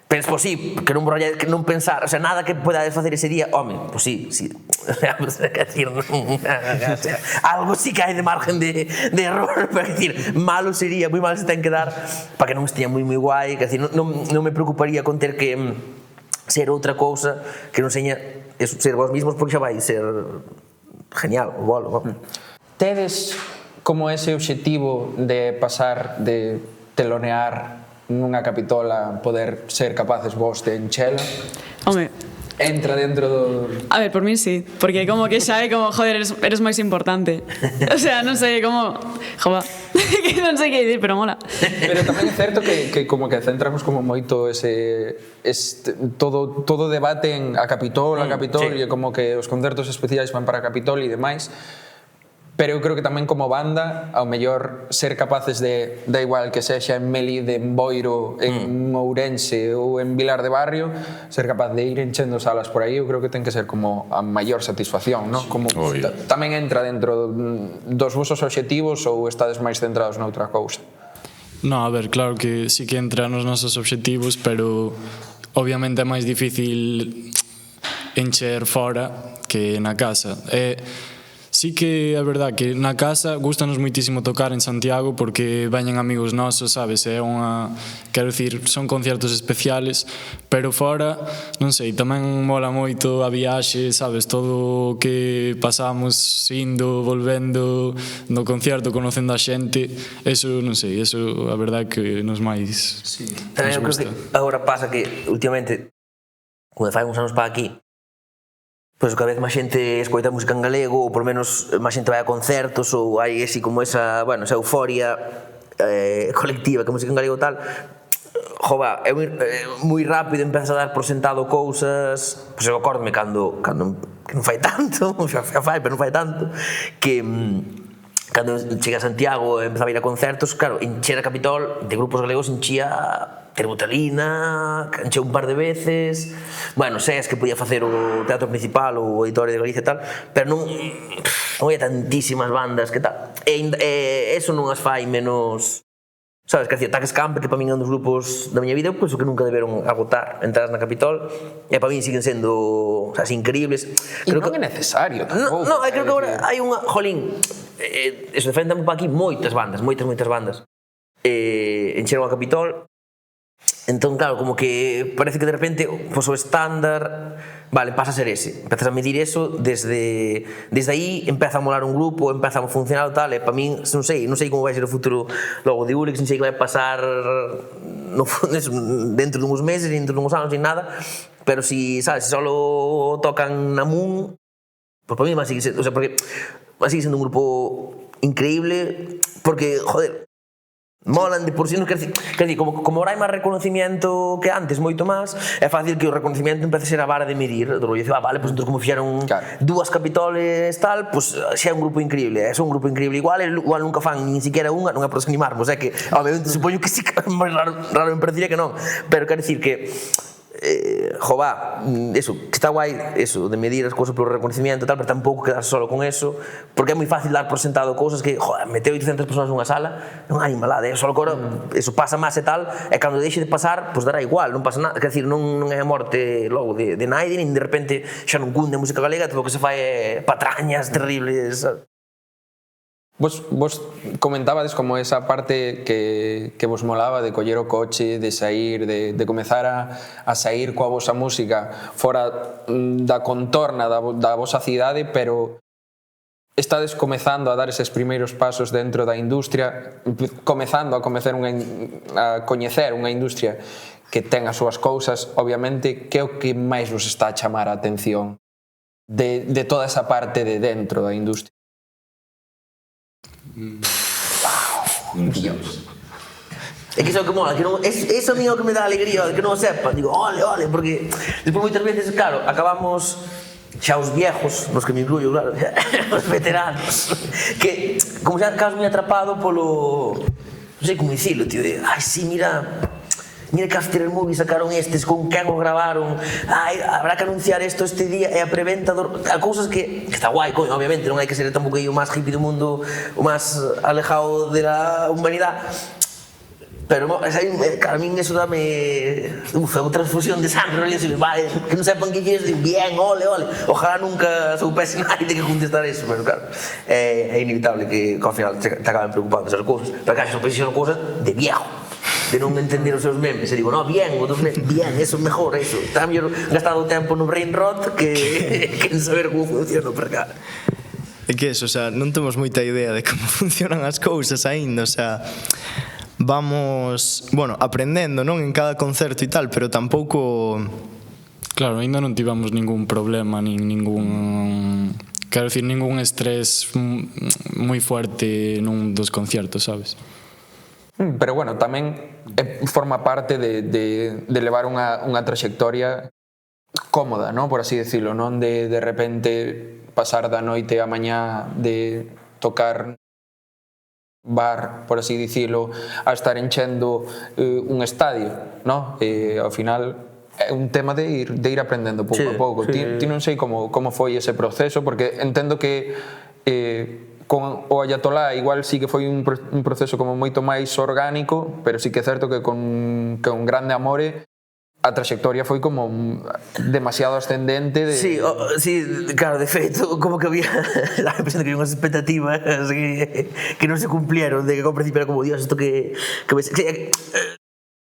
Penso, pois sí, que non pensar, o sea, nada que podades facer ese día, home, pois sí, quer dicir, algo sí que hai de margen de error, pero quer dicir, malo sería, moi mal se ten que dar para que non esteña moi guai, quer dicir, non me preocuparía con ter que ser outra cousa que non seña ser vos mismos, porque xa vai ser genial o bolo. Tedes como ese obxectivo de pasar de telonear nunha Capitola, poder ser capaces vos de enchela? Home, entra dentro do... A ver, por mí sí, porque como que xa é como, joder, eres máis importante. O sea, non sei, como... Jova. que non sei que dicir, pero mola. Pero tamén é certo que como que centramos como moito todo debate en a Capitol, sí. e como que os concertos especiais van para a Capitol e demais. Pero eu creo que tamén como banda, ao mellor ser capaces de, da igual que sexa en Melide, en Boiro, en Ourense ou en Vilar de Barrio, ser capaz de ir enchendo salas por aí, eu creo que ten que ser como a maior satisfacción, ¿no? Como tamén entra dentro dos vosos obxectivos ou estades máis centrados noutra cousa? No, a ver, claro que sí que entra nos nosos obxectivos, pero obviamente é máis difícil encher fora que na casa. Sí que é verdad que na casa gustanos moitísimo tocar en Santiago porque veñen amigos nosos, sabes? É unha, quero dicir, son conciertos especiales, pero fora, non sei, tamén mola moito a viaxe, sabes? Todo o que pasamos indo, volvendo no concierto, conocendo a xente, eso, non sei, eso a verdade que nos máis Tamén eu creo que agora pasa que últimamente, como fai uns anos para aquí, pois cada vez máis xente escoita música en galego, ou por menos máis xente vai a concertos, ou hai así como esa, bueno, esa euforia colectiva que a música en galego tal, jova, é moi rápido empezas a dar por sentado cousas, pois eu acordome cando que non fai tanto, xa fai, pero non fai tanto, que cando cheguei a Santiago e empezaba a ir a concertos, claro, encher a Capitol de grupos galegos enchía Terbutalina, encheu un par de veces, bueno, sei que podía facer o Teatro Principal ou o Auditorio de Galicia e tal, pero non había tantísimas bandas que tal, e eso non as fai menos, sabes, que hacía Taques Campe, que para min é un dos grupos da miña vida, eu penso que nunca deberon agotar entradas na Capitol, e para min siguen sendo, o sea, increíbles. E non é necesario tampouco. Non, creo que agora hai unha, jolín, eso defendamos para aquí moitas bandas, encheron a Capitol. Entón, claro, como que parece que de repente pues, o estándar, vale, pasa a ser ese. Empezas a medir eso, desde aí empeza a molar un grupo, empeza a funcionar tal, e para min, non sei como vai ser o futuro logo de Ulex, non sei que vai pasar dentro de uns meses, dentro de uns anos, sin nada, pero si, sabes, se solo tocan na Moon, pues para min vai seguir sendo, o sea, porque vai seguir sendo un grupo increíble, porque, joder, molan de por sí, non quer dicir, como ahora hai máis reconocimiento que antes, moito máis, é fácil que o reconocimiento empece a ser a vara de medir, do rollo, vale, pues entón como fixeron dúas Capitoles tal, pues xa é un grupo increíble, é un grupo increíble igual nunca fan nin siquiera unha, non é por desanimarmos, é que, obviamente, supoño que sí, máis raro me parecería que non, pero quer dicir que jová, eso, que está guai eso, de medir as cousas polo reconocimiento e tal, pero tampouco quedar solo con eso, porque é moi fácil dar por sentado cousas que, joder, mete 800 personas nunha sala, non hai malada, só que agora eso pasa máis e tal, e cando deixe de pasar, pois dará igual, non pasa nada, quer dicir, non é a morte logo de naide, nin de repente xa non cunde a música galega, todo o que se fai é patrañas terribles, sabes? Vos comentabades como esa parte que vos molaba de coller o coche, de sair, de comezar a sair coa vosa música fora da contorna da vosa cidade, pero estades comezando a dar eses primeiros pasos dentro da industria, comezando a coñecer unha industria que ten as súas cousas, obviamente, que é o que máis vos está a chamar a atención de toda esa parte de dentro da industria? Dios. É que iso é o que mola, que non, eso a mí é o que me dá alegría, que non o sepa, digo, ole, porque despois moitas veces, claro, acabamos xa os viejos, nos que me incluyo, claro, os veteranos, que como xa acabas moi atrapado polo, non sei como dicilo, tío, de, ai, sí, mira que After Movie sacaron estes, con quen o gravaron, ai, habrá que anunciar isto este día, e a preventa, a cousas que está guai, coño, obviamente, non hai que ser tampouco o máis hippie do mundo, o máis alejado de la humanidade, pero, claro, a min eso dame unha transfusión de sangre, vale, que non sepan que quieres, bien, ole, ojalá nunca soupese nadie de que contestar eso, pero claro, é inevitable que ao final te acaben preocupando esas cousas, pero claro, son cousas de viejo, de non entender os seus memes, e digo, no, bien, eso é mejor, eso, está mellor gastado o tempo no brain rot que en saber como funciona para cá. É que eso, o sea, non temos moita idea de como funcionan as cousas aínda, o sea, vamos, bueno, aprendendo, non, en cada concerto e tal, pero tampouco... Claro, aínda non tivemos ningún problema, nin ningún quero dicir, ningún estrés moi fuerte nun dos concertos, sabes? Pero bueno, tamén forma parte de levar unha trayectoria cómoda, ¿no? Por así decirlo, non de repente pasar da noite a mañá de tocar bar, por así dicilo, a estar enchendo un estadio, ¿no? Ao final é un tema de ir aprendendo pouco a pouco. Ti non sei como foi ese proceso, porque entendo que con o Ayatolá igual sí que foi un proceso como moito máis orgánico, pero sí que é certo que con Grande Amore a trayectoria foi como demasiado ascendente de... Sí, claro, de feito, como que había la impresión de que había unhas expectativas que non se cumplieron, de que ao principio era como, Dios, isto que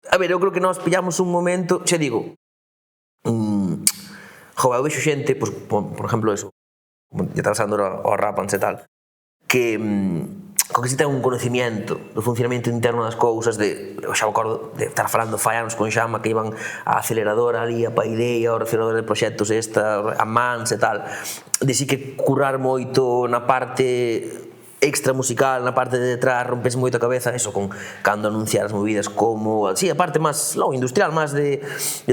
a ver, eu creo que nós pillamos un momento, xa digo, eu vexo xente, pues, por exemplo, eso, ya trasando ao Rapans e tal, que si ten un conocimiento do funcionamento interno das cousas, eu xa me acordo de estar falando fai anos con Xama que iban á aceleradora ali, a Paideia, ao acelerador de proxectos a Mans e tal, de si que currar moito na parte extra musical, na parte de detrás, rompes moito a cabeza, eso, cando anunciar as movidas como, sí, a parte máis industrial, máis de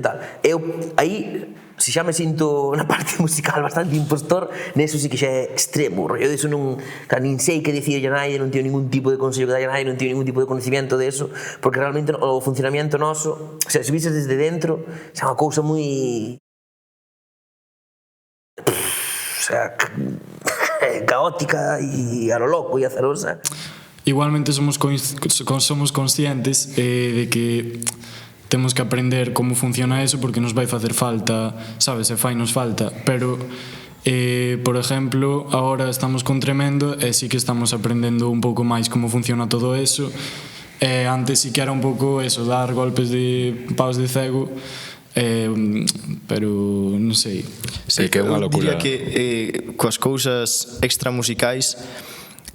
tal. Eu, aí, se xa me sinto na parte musical bastante impostor, neso sí que xa é extremo, eu diso non, nin sei que dicir a naide, non teño ningún tipo de consello que dai a naide, non teño ningún tipo de conocimiento de eso, porque realmente o funcionamento noso, se vises desde dentro, xa é unha cousa moi... caótica e a lo loco e azarosa. Igualmente somos conscientes de que temos que aprender como funciona eso porque nos vai facer falta, sabes, e fai nos falta, pero por exemplo, agora estamos con Tremendo e sí que estamos aprendendo un pouco máis como funciona todo eso. Antes sí que era un pouco eso, dar golpes de paus de cego, pero non sei. Sí, que é unha locura. Eu diría que coas cousas extramusicais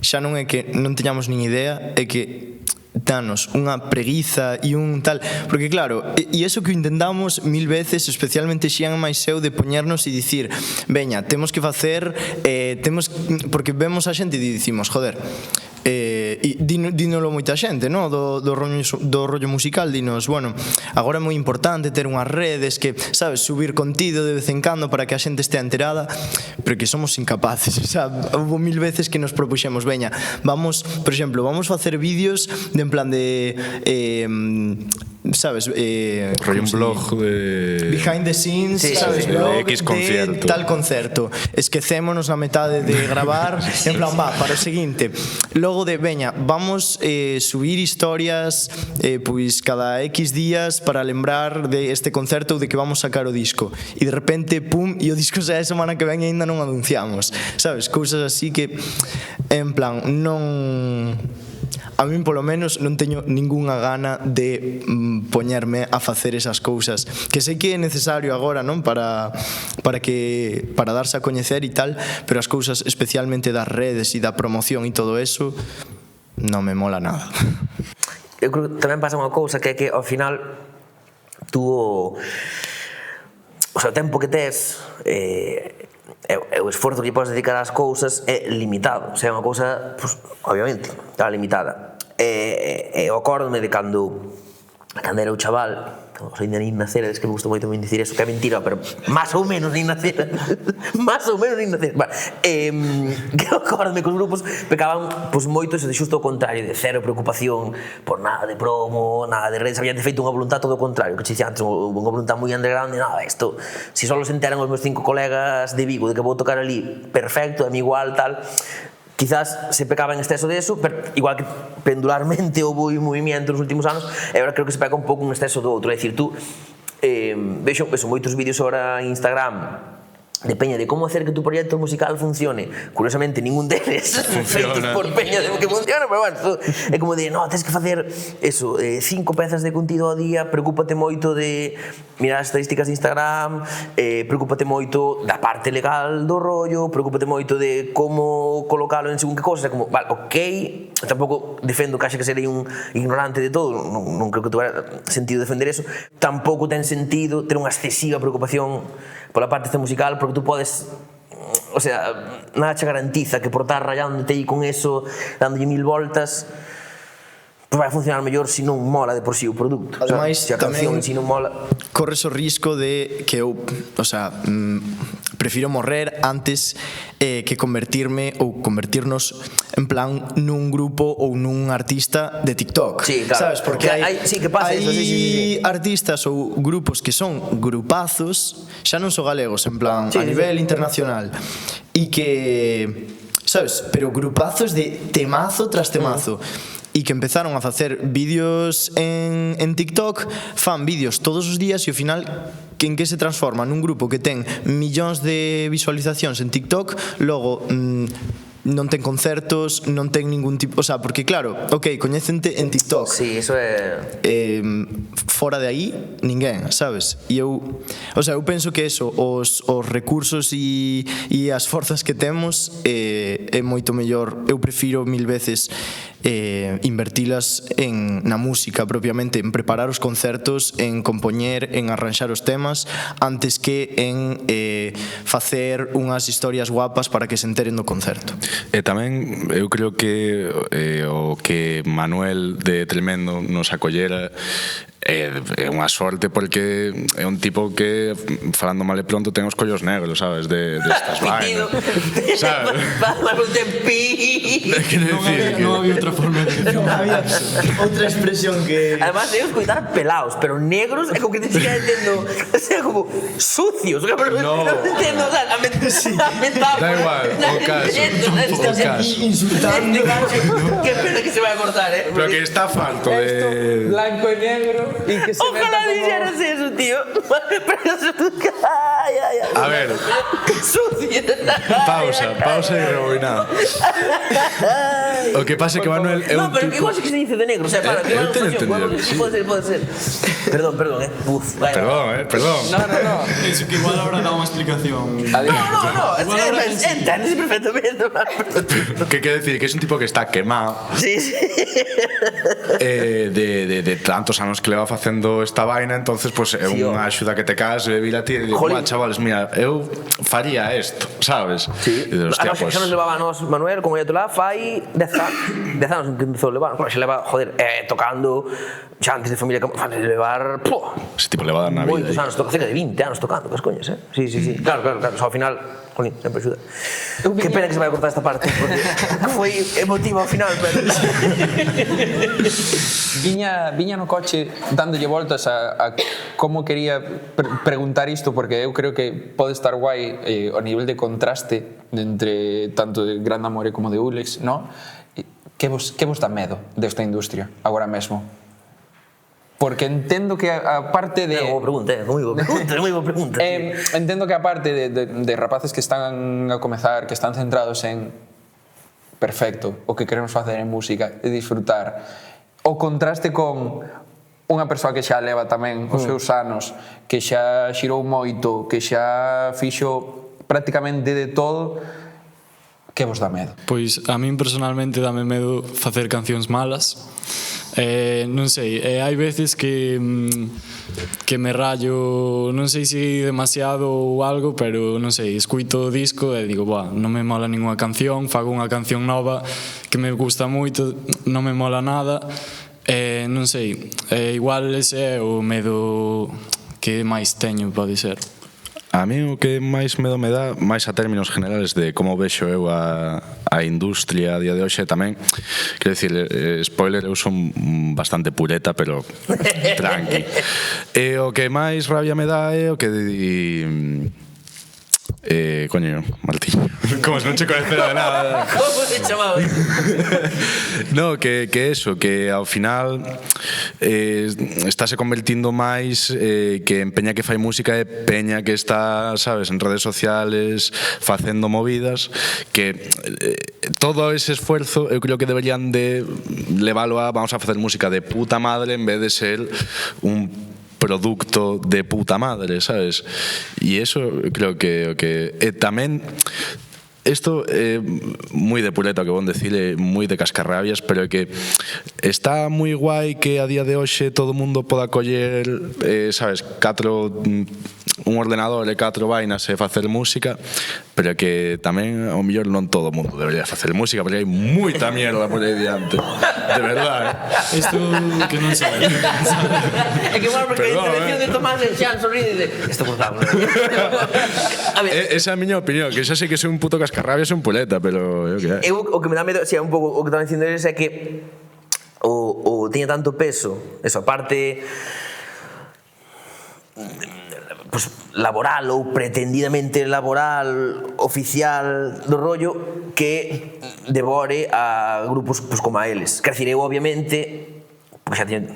xa non é que non teñamos nin idea, é que danos unha preguiza e un tal, porque claro, e iso que intentamos mil veces, especialmente Xian máis eu, de poñernos e dicir, veña, temos que facer, porque vemos a xente e dicimos, joder, e dínolo moita xente, no? do rollo musical, dinos, bueno, agora é moi importante ter unhas redes que, sabes, subir contido de vez en cando para que a xente estea enterada, pero que somos incapaces. O sea, houve mil veces que nos propuxemos, veña, vamos, por exemplo, vamos facer vídeos de en plan de sabes, rollo un blog de behind the scenes, sabes, blog de X concierto, de tal concerto, esquecémonos na metade de gravar, en plan, va, para o seguinte, logo de, veña, vamos subir historias pois cada X días para lembrar de este concerto ou de que vamos sacar o disco, e de repente, pum, e o disco xa a semana que ven ainda non anunciamos, sabes, cousas así que, en plan, non... A min, polo menos, non teño ningunha gana de poñerme a facer esas cousas que sei que é necesario agora, non? Para darse a coñecer e tal, pero as cousas especialmente das redes e da promoción e todo eso non me mola nada. Eu creo que tamén pasa unha cousa que é que ao final tú o sea, o tempo que tes o esforzo que podes dedicar ás cousas é limitado, o sea, é unha cousa, pues, obviamente, está limitada. Eu acórdome de cando era o chaval, cando ainda nin nacer, es que me gusta moito dicir eso, que é mentira, pero máis ou menos nin nacer, máis ou menos nin nacer. Que acórdome que os grupos pecaban pues, moito eso de xusto o contrario, de cero preocupación por nada de promo, nada de redes, habían feito unha voluntad todo o contrario, que che dicía antes, unha voluntad moi underground, de nada, isto, se só se enteran os meus 5 colegas de Vigo de que vou tocar ali, perfecto, a mí igual, tal. Quizás se pecaba en exceso de eso, pero igual que pendularmente houve un movimiento nos últimos anos, e agora creo que se peca un pouco un exceso do outro. É dicir, tú vexo moitos vídeos agora en Instagram de peña de como hacer que tu proxecto musical funcione. Curiosamente, ningún deles feitos por peña de que funciona, pero bueno, é como de, no, tens que facer eso, 5 pezas de contido ao día, preocúpate moito de mirar as estadísticas de Instagram, preocúpate moito da parte legal do rollo, preocúpate moito de como colocalo en según que cosas, é como, vale, ok, tampouco defendo que haxe que serei un ignorante de todo, non creo que tuvera sentido defender eso, tampouco ten sentido ter unha excesiva preocupación pola parte esta musical, porque tú podes o sea, nada che garantiza que por estar rayándote aí con eso, dándolle 1000 voltas, pues vai funcionar mellor se non mola de por sí o produto. Ademais, se a canción en sí non mola, corres o risco de que eu, o sea, prefiro morrer antes que convertirme ou convertirnos en plan nun grupo ou nun artista de TikTok. Sí, claro. Sabes? Porque hai sí, que pasa eso, sí. artistas ou grupos que son grupazos, xa non son galegos, en plan, a nivel internacional, e que, sabes, pero grupazos de temazo tras temazo. E que empezaron a facer vídeos en TikTok, fan vídeos todos os días e ao final en que se transforma nun grupo que ten millóns de visualizacións en TikTok, logo non ten concertos, non ten ningún tipo, o sea, porque claro, ok, coñécente en TikTok. Sí, eso é fora de aí, ninguén, sabes? E eu, o sea, eu penso que eso, os recursos e as forzas que temos é moito mellor, eu prefiro 1000 veces invertilas na música propiamente, en preparar os concertos, en compoñer, en arranxar os temas, antes que en facer unhas historias guapas para que se enteren do concerto. E tamén eu creo que o que Manuel de Tremendo nos acollera é unha sorte, porque é un tipo que, falando mal e pronto, ten os collos negros, sabes, destas vainas, sabes? Non había outra forma de decir. Non había outra expresión que... Además, eu escoitar pelaos, pero negros é como que te siga entendo, o sea, como sucios, No. entendo, o sea, a metáfora. Da igual, o caso. Estás aquí insultando. Qué pena que se vai a cortar, Pero que está falto de... Blanco e negro e que se Ojalá meta como... dijeras eso, tío. Pero eso... Ay. A ver, Sucio. pausa e rebobinado. O que pasa é que Manuel é un No, pero que tipo... igual que se dice de negro, o sea, claro, que Eu te igual entendido, sí, sí. puede ser. Perdón, Uf, vaya. Perdón. No. Penso que igual ahora dá unha explicación. No, entiendes perfectamente. Que quer decir que é un tipo que está quemado Sí. de tantos anos que leva facendo esta vaina, entonces pues é Sí, unha axuda que te caes e vir a ti e digo, Jolín. chavales, mira, eu faría isto, sabes? Sí. E digo, hostia, Xa nos levaba a nos, Manuel, como ya tú lá, fai 10 anos que empezou a levar. Claro, xa leva, joder, tocando, xa antes de familia, de levar, ese tipo le va a dar na vida. moitos anos, cerca de 20 anos tocando, que coñas, Sí. Claro, so, ao final, jolín, sempre axuda. Que pena que se vai a cortar esta parte, porque foi emotivo ao final, pero... Viña no coche dándolle voltas a como quería preguntar isto, porque eu creo que pode estar guai o nivel de contraste entre tanto de Gran Amore como de Ulex, ¿no? Que vos dá medo desta industria agora mesmo? Porque entendo que a parte de... Moi boa pregunta. Entendo que a parte de rapaces que están a comezar, que están centrados en perfecto, o que queremos facer en música e disfrutar, o contraste con unha persoa que xa leva tamén os seus anos, que xa xirou moito, que xa fixo prácticamente de todo, que vos dá medo? Pois a min personalmente dame medo facer cancións malas. Non sei, hai veces que me rallo, non sei se demasiado ou algo, pero non sei, escuito o disco e digo, non me mola ninguna canción, fago unha canción nova que me gusta moito, non me mola nada, non sei, igual ese é o medo que máis teño, pode ser. A mí o que máis medo me dá, máis a términos generales de como vexo eu a industria a día de hoxe tamén, quero dicir, spoiler, eu son bastante pureta, pero tranqui. E o que máis rabia me dá é o que coño, Martiño, como se non che conecera de nada. Como se chamaba? No, que eso, que ao final estáse convertindo máis que en peña que fai música e peña que está, sabes, en redes sociales facendo movidas, que todo ese esfuerzo eu creo que deberían de leválo a vamos a facer música de puta madre en vez de ser un producto de puta madre, sabes? E eso creo que tamén isto é moi de puleta que von decir, moi de cascarrabias, pero é que está moi guai que a día de hoxe todo o mundo poda coller, sabes, un ordenador e 4 vainas e facer música, pero que tamén ao mellor non todo o mundo debería facer música, porque hai moita mierda por aí diante, de verdade. Isto que non sabe. É que bueno, porque a intervención de Tomás Xan sonríe e dice isto cortamos. A ver, Esa é a miña opinión, que xa sei que soy un puto cascarrabias un puleta, pero o que é. o que me dá medo, si é un pouco o que estaba dicindo eles é que o tiña tanto peso, eso, a parte pues, laboral ou pretendidamente laboral oficial do rollo que devore a grupos pues, como a eles. Quer dizer, eu obviamente pues, xa teño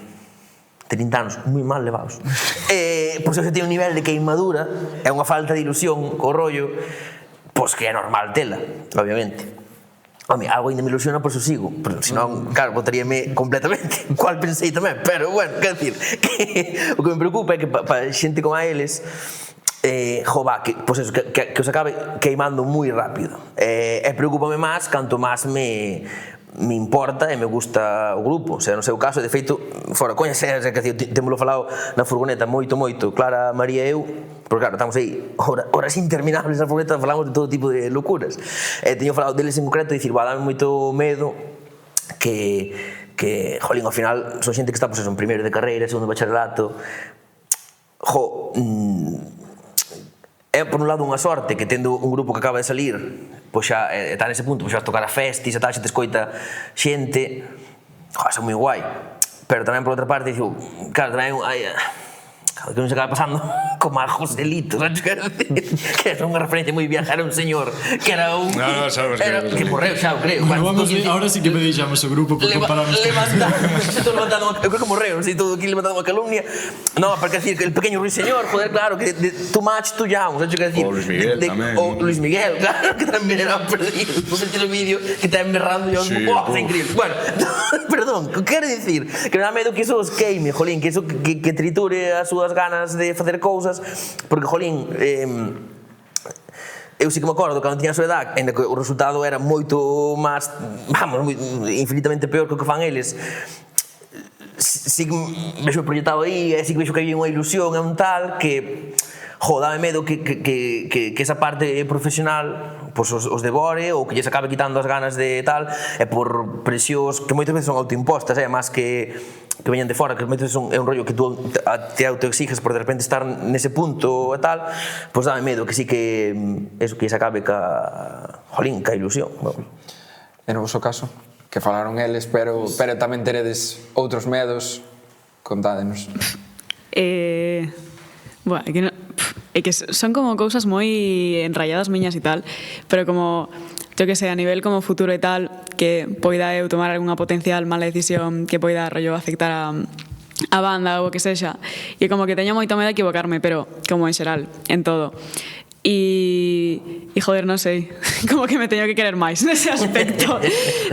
30 anos moi mal levados pois xa teño un nivel de queimadura é unha falta de ilusión co rollo pois que é normal tela, obviamente. Home, algo ainda me ilusiona, por eso sigo. Pero, senón, claro, botaríame completamente. Cual pensei tamén. Pero, bueno, quer decir, que o que me preocupa é que para xente como a eles, jova, que, pues eso, que os acabe queimando moi rápido. E preocúpame máis canto máis me importa e me gusta o grupo. O sea, no seu caso, de feito, fora coña, témolo falado na furgoneta moito, Clara, María e eu, porque claro, estamos aí horas interminables na furgoneta, falamos de todo tipo de locuras. Teño falado deles en concreto e dicir, dame moito medo que jolín, ao final son xente que está, pues eso, en primeiro de carreira, segundo de bacharelato. É, por un lado, unha sorte que tendo un grupo que acaba de salir pois xa está nese punto, pois xa vas tocar a festis e tal, xa te escoita xente, é moi guai, pero tamén por outra parte digo, claro, tamén que non se acaba pasando como a Joselito, sabes que era unha referencia moi viajera, un señor que era un... No, sabes que morreu xa, creo. Bueno, ahora sí que me deixamos o grupo por compararnos. Estou levantando, eu creo que morreu, non sei, todo aquí levantando unha calumnia. No, porque decir que el pequeño ruiseñor, joder, claro, que too much, too young, sabes que decir? O Luis Miguel tamén. O Luis Miguel, claro, que tamén era perdido. Vos sentir o vídeo que está emberrando e é increíble. Bueno, perdón, que quero dicir? Que me dá medo que iso os queime, jolín, que iso que triture as súas ganas de facer cousas, porque, jolín, eu sí que me acordo cando tiña a súa edad, ainda que o resultado era moito máis, vamos, infinitamente peor que o que fan eles, sí que vexo proyectado aí, sí que vexo que hai unha ilusión, é un tal que dame medo que esa parte profesional pues, os devore ou que lles acabe quitando as ganas de tal, e por presións que moitas veces son autoimpostas, máis que veñan de fora, que moitas veces é un rollo que tú te autoexiges por de repente estar nese punto e tal, pois dame medo que sí que eso que lles acabe ca ilusión. En o vosso caso, que falaron eles, pero tamén teredes outros medos, contádenos. Bueno, é que son como cousas moi enralladas miñas e tal, pero como, yo que sei, a nivel como futuro e tal, que poida eu tomar algunha potencial mala decisión que poida rollo afectar a banda ou o que sexa, e como que teño moito medo a equivocarme, pero como en xeral, en todo. E joder, non sei, como que me teño que querer máis nese aspecto,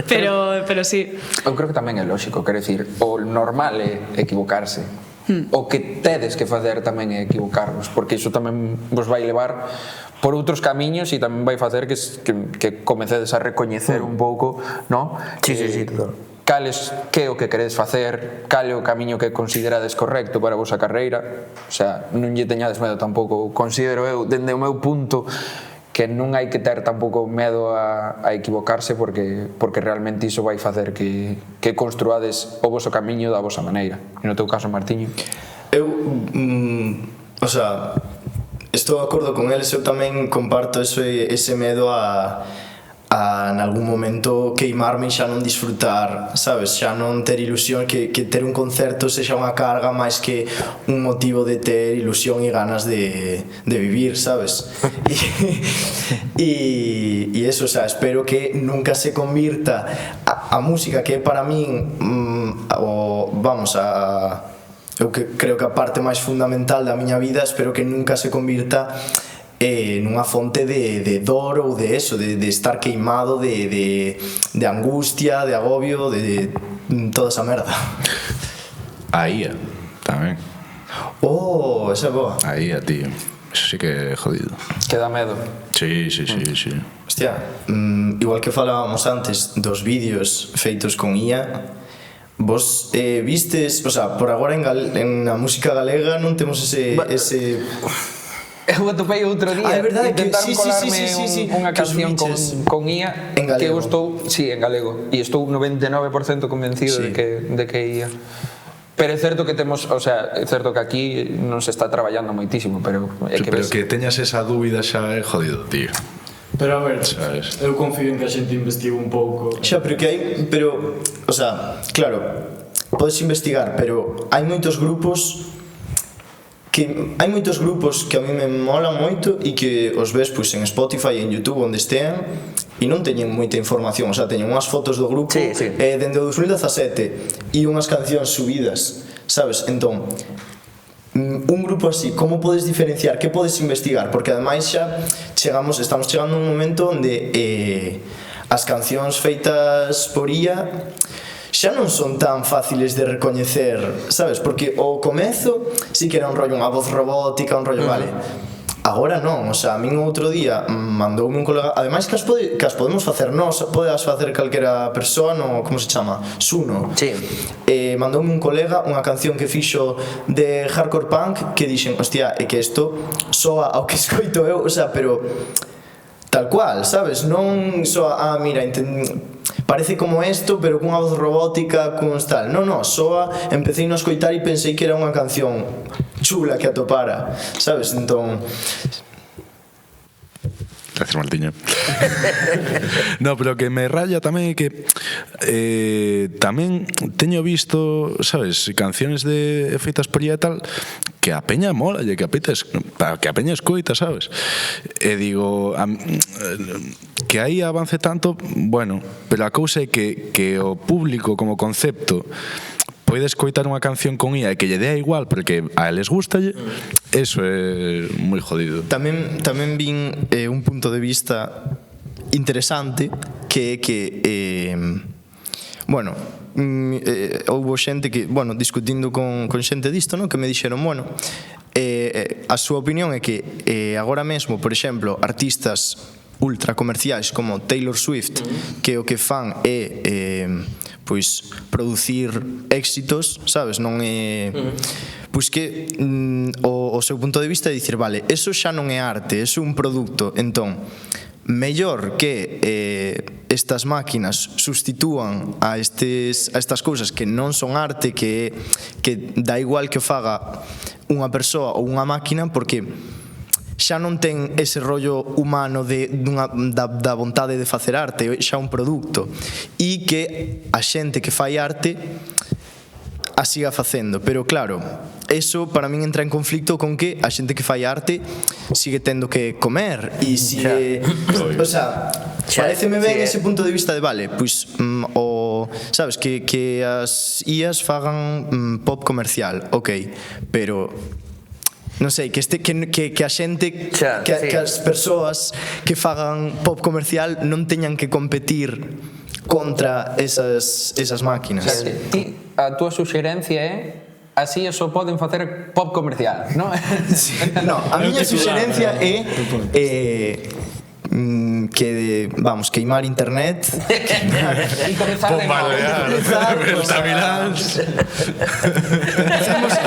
pero sí. Eu creo que tamén é lógico, quero dicir, o normal é equivocarse. O que tedes que facer tamén é equivocarvos, porque iso tamén vos vai levar por outros camiños e tamén vai facer que comecedes a recoñecer un pouco, non? Sí, total. Cales que é o que queredes facer, cal é o camiño que considerades correcto para a vosa carreira. O sea, non lle teñades medo tampouco. Considero eu, dende o meu punto, que non hai que ter tampouco medo a equivocarse, porque realmente iso vai facer que construades o voso camiño da vosa maneira. E no teu caso, Martiño? Eu, o sea, estou de acordo con eles, eu tamén comparto ese medo a en algún momento queimarme e xa non disfrutar, sabes? Xa non ter ilusión, que ter un concerto sexa unha carga máis que un motivo de ter ilusión e ganas de vivir, sabes? E eso, o sea, espero que nunca se convirta a música, que para min eu creo que a parte máis fundamental da miña vida, espero que nunca se convirta nunha fonte de dor ou de eso, de estar queimado, de angustia, de agobio, de toda esa merda. A IA, tamén. Oh, esa é boa. A IA, tío. Eso sí que é jodido. Que dá medo. Sí. Hostia, igual que falábamos antes dos vídeos feitos con IA, vos vistes, o sea, por agora en a música galega non temos ese... Eu atopei outro día. É verdade que intentaron colarme sí, unha que os canción biches. con IA En galego. que eu estou, en galego, e estou 99% convencido Sí. de que IA. Pero é certo que temos, o sea, é certo que aquí non se está traballando moitísimo, pero é que Pero ves. que teñas esa dúbida xa é jodido, tío. Pero a ver, Sabes? eu confío en que a xente investigue un pouco. Xa, pero que hai, o sea, claro, podes investigar, pero hai moitos grupos que a mí me molan moito e que os ves pois en Spotify e en YouTube onde estean e non teñen moita información, o sea, teñen unhas fotos do grupo dende o 2017 e unhas cancións subidas, sabes? Entón, un grupo así, como podes diferenciar, que podes investigar? Porque ademais xa estamos chegando a un momento onde as cancións feitas por IA xa non son tan fáciles de recoñecer, sabes? Porque ao comezo sí que era un rollo, unha voz robótica, un rollo, vale. Agora non, o sea, a min outro día mandoume un colega, ademais que as podemos facer nós, podes facer calquera persoa no, como se chama? Suno. Sí. Mandoume un colega unha canción que fixo de hardcore punk que dixen, hostia, é que isto soa ao que escoito eu, o sea, pero tal cual, sabes? Non soa, mira, parece como isto, pero cunha voz robótica, cun tal. Non, soa, empecé a escoitar e pensei que era unha canción chula que atopara, sabes? Entón... Gracias, Martiño. No, pero que me raya tamén é que tamén teño visto, sabes, canciones feitas por IA e tal, que a peña mola, que a peña escoita, sabes? E digo, que aí avance tanto, bueno, pero a cousa é que o público como concepto pode escoitar unha canción con IA e que lle dea igual porque a eles gustalle, eso é moi jodido. Tamén vin un punto de vista interesante que é que bueno, houbo xente que, bueno, discutindo con xente disto, non? Que me dixeron, bueno, a súa opinión é que agora mesmo, por exemplo, artistas ultra comerciais como Taylor Swift, que o que fan é pois producir éxitos, sabes, non é pois que o seu punto de vista é dicir, vale, eso xa non é arte, eso é un produto, entón mellor que estas máquinas sustitúan a estas cousas que non son arte, que dá igual que o faga unha persoa ou unha máquina, porque xa non ten ese rollo humano da vontade de facer arte, xa un produto, e que a xente que fai arte a siga facendo, pero claro, eso para min entra en conflicto con que a xente que fai arte sigue tendo que comer e sigue, o sea, pareceme ben ese punto de vista de, vale, pois sabes, que as IAs fagan pop comercial, ok, pero non sei, que a xente, que as persoas que fagan pop comercial non teñan que competir contra esas máquinas. O sea, a túa suxerencia é así só poden facer pop comercial, non? No, a miña suxerencia é que, vamos, queimar internet e comezar de novo. Estaminals.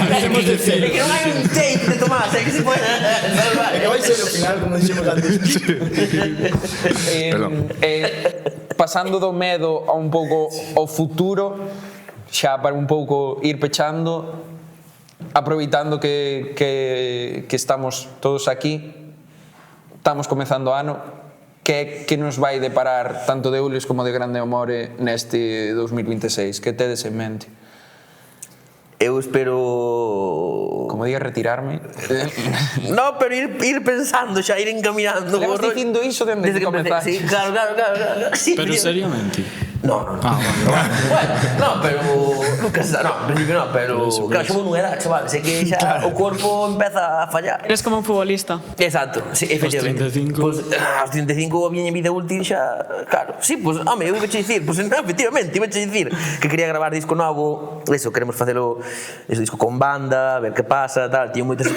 Hacemos decir. Que non hai un tape de Tomás, que se pode salvar. Que vai ser o final, como dixemos antes. Pasando do medo a un pouco ao futuro, xa para un pouco ir pechando, aproveitando que estamos todos aquí, estamos comezando o ano, que nos vai deparar tanto de Ules como de Grande Amore neste 2026? Que tedes en mente? Eu espero... Como diga, retirarme. No, pero ir pensando, xa ir encaminando. Levas dicindo iso desde que comenzaste. Sí, claro. Sí, pero seriamente. No. Bueno, no, pero nunca se sabe, no, en principio no, pero claro, somos nunha edad, chaval, sei que xa o corpo empeza a fallar. Eres como un futbolista. Exacto, sí, efectivamente. Os 35. Pues, aos 35 a miña vida útil xa, claro. Sí, pues, home, eu ibache dicir, pues, efectivamente, ibache dicir que quería gravar disco novo, eso, queremos facelo, ese disco con banda, ver que pasa, tal, tiño moitas,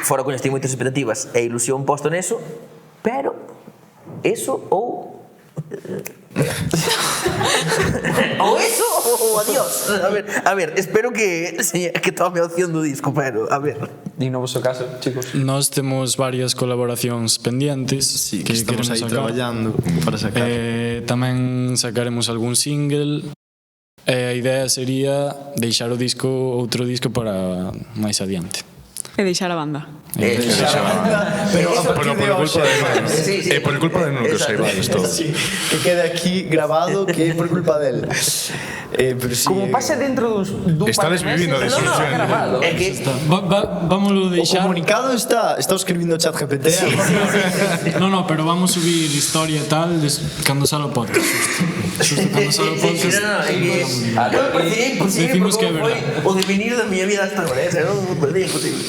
fora coñas, tiño moitas expectativas e ilusión posto neso, pero, eso ou... Ou eso ou adiós. A ver, espero que tome a opción do disco, pero, a ver. E no vosso caso, chicos? Nós temos varias colaboracións pendientes que estamos aí traballando para sacar. Tamén sacaremos algún single. A idea sería deixar outro disco para máis adiante. E deixar a banda. Pero a partir de hoxe por culpa de Nuno que saibades todo. que quede aquí grabado que é por culpa del. Pero sí, Como pase dentro dun Está par de meses, desvivindo de no, ilusión. grabado. É que Vámoslo o deixar. comunicado está escribindo o chat GPT. No, pero vamos subir historia e tal cando sale o podcast. Justo cando sale o podcast. Eu percibí Decimos que é como foi verdad. o devenir da miña vida hasta agora, non é imposible.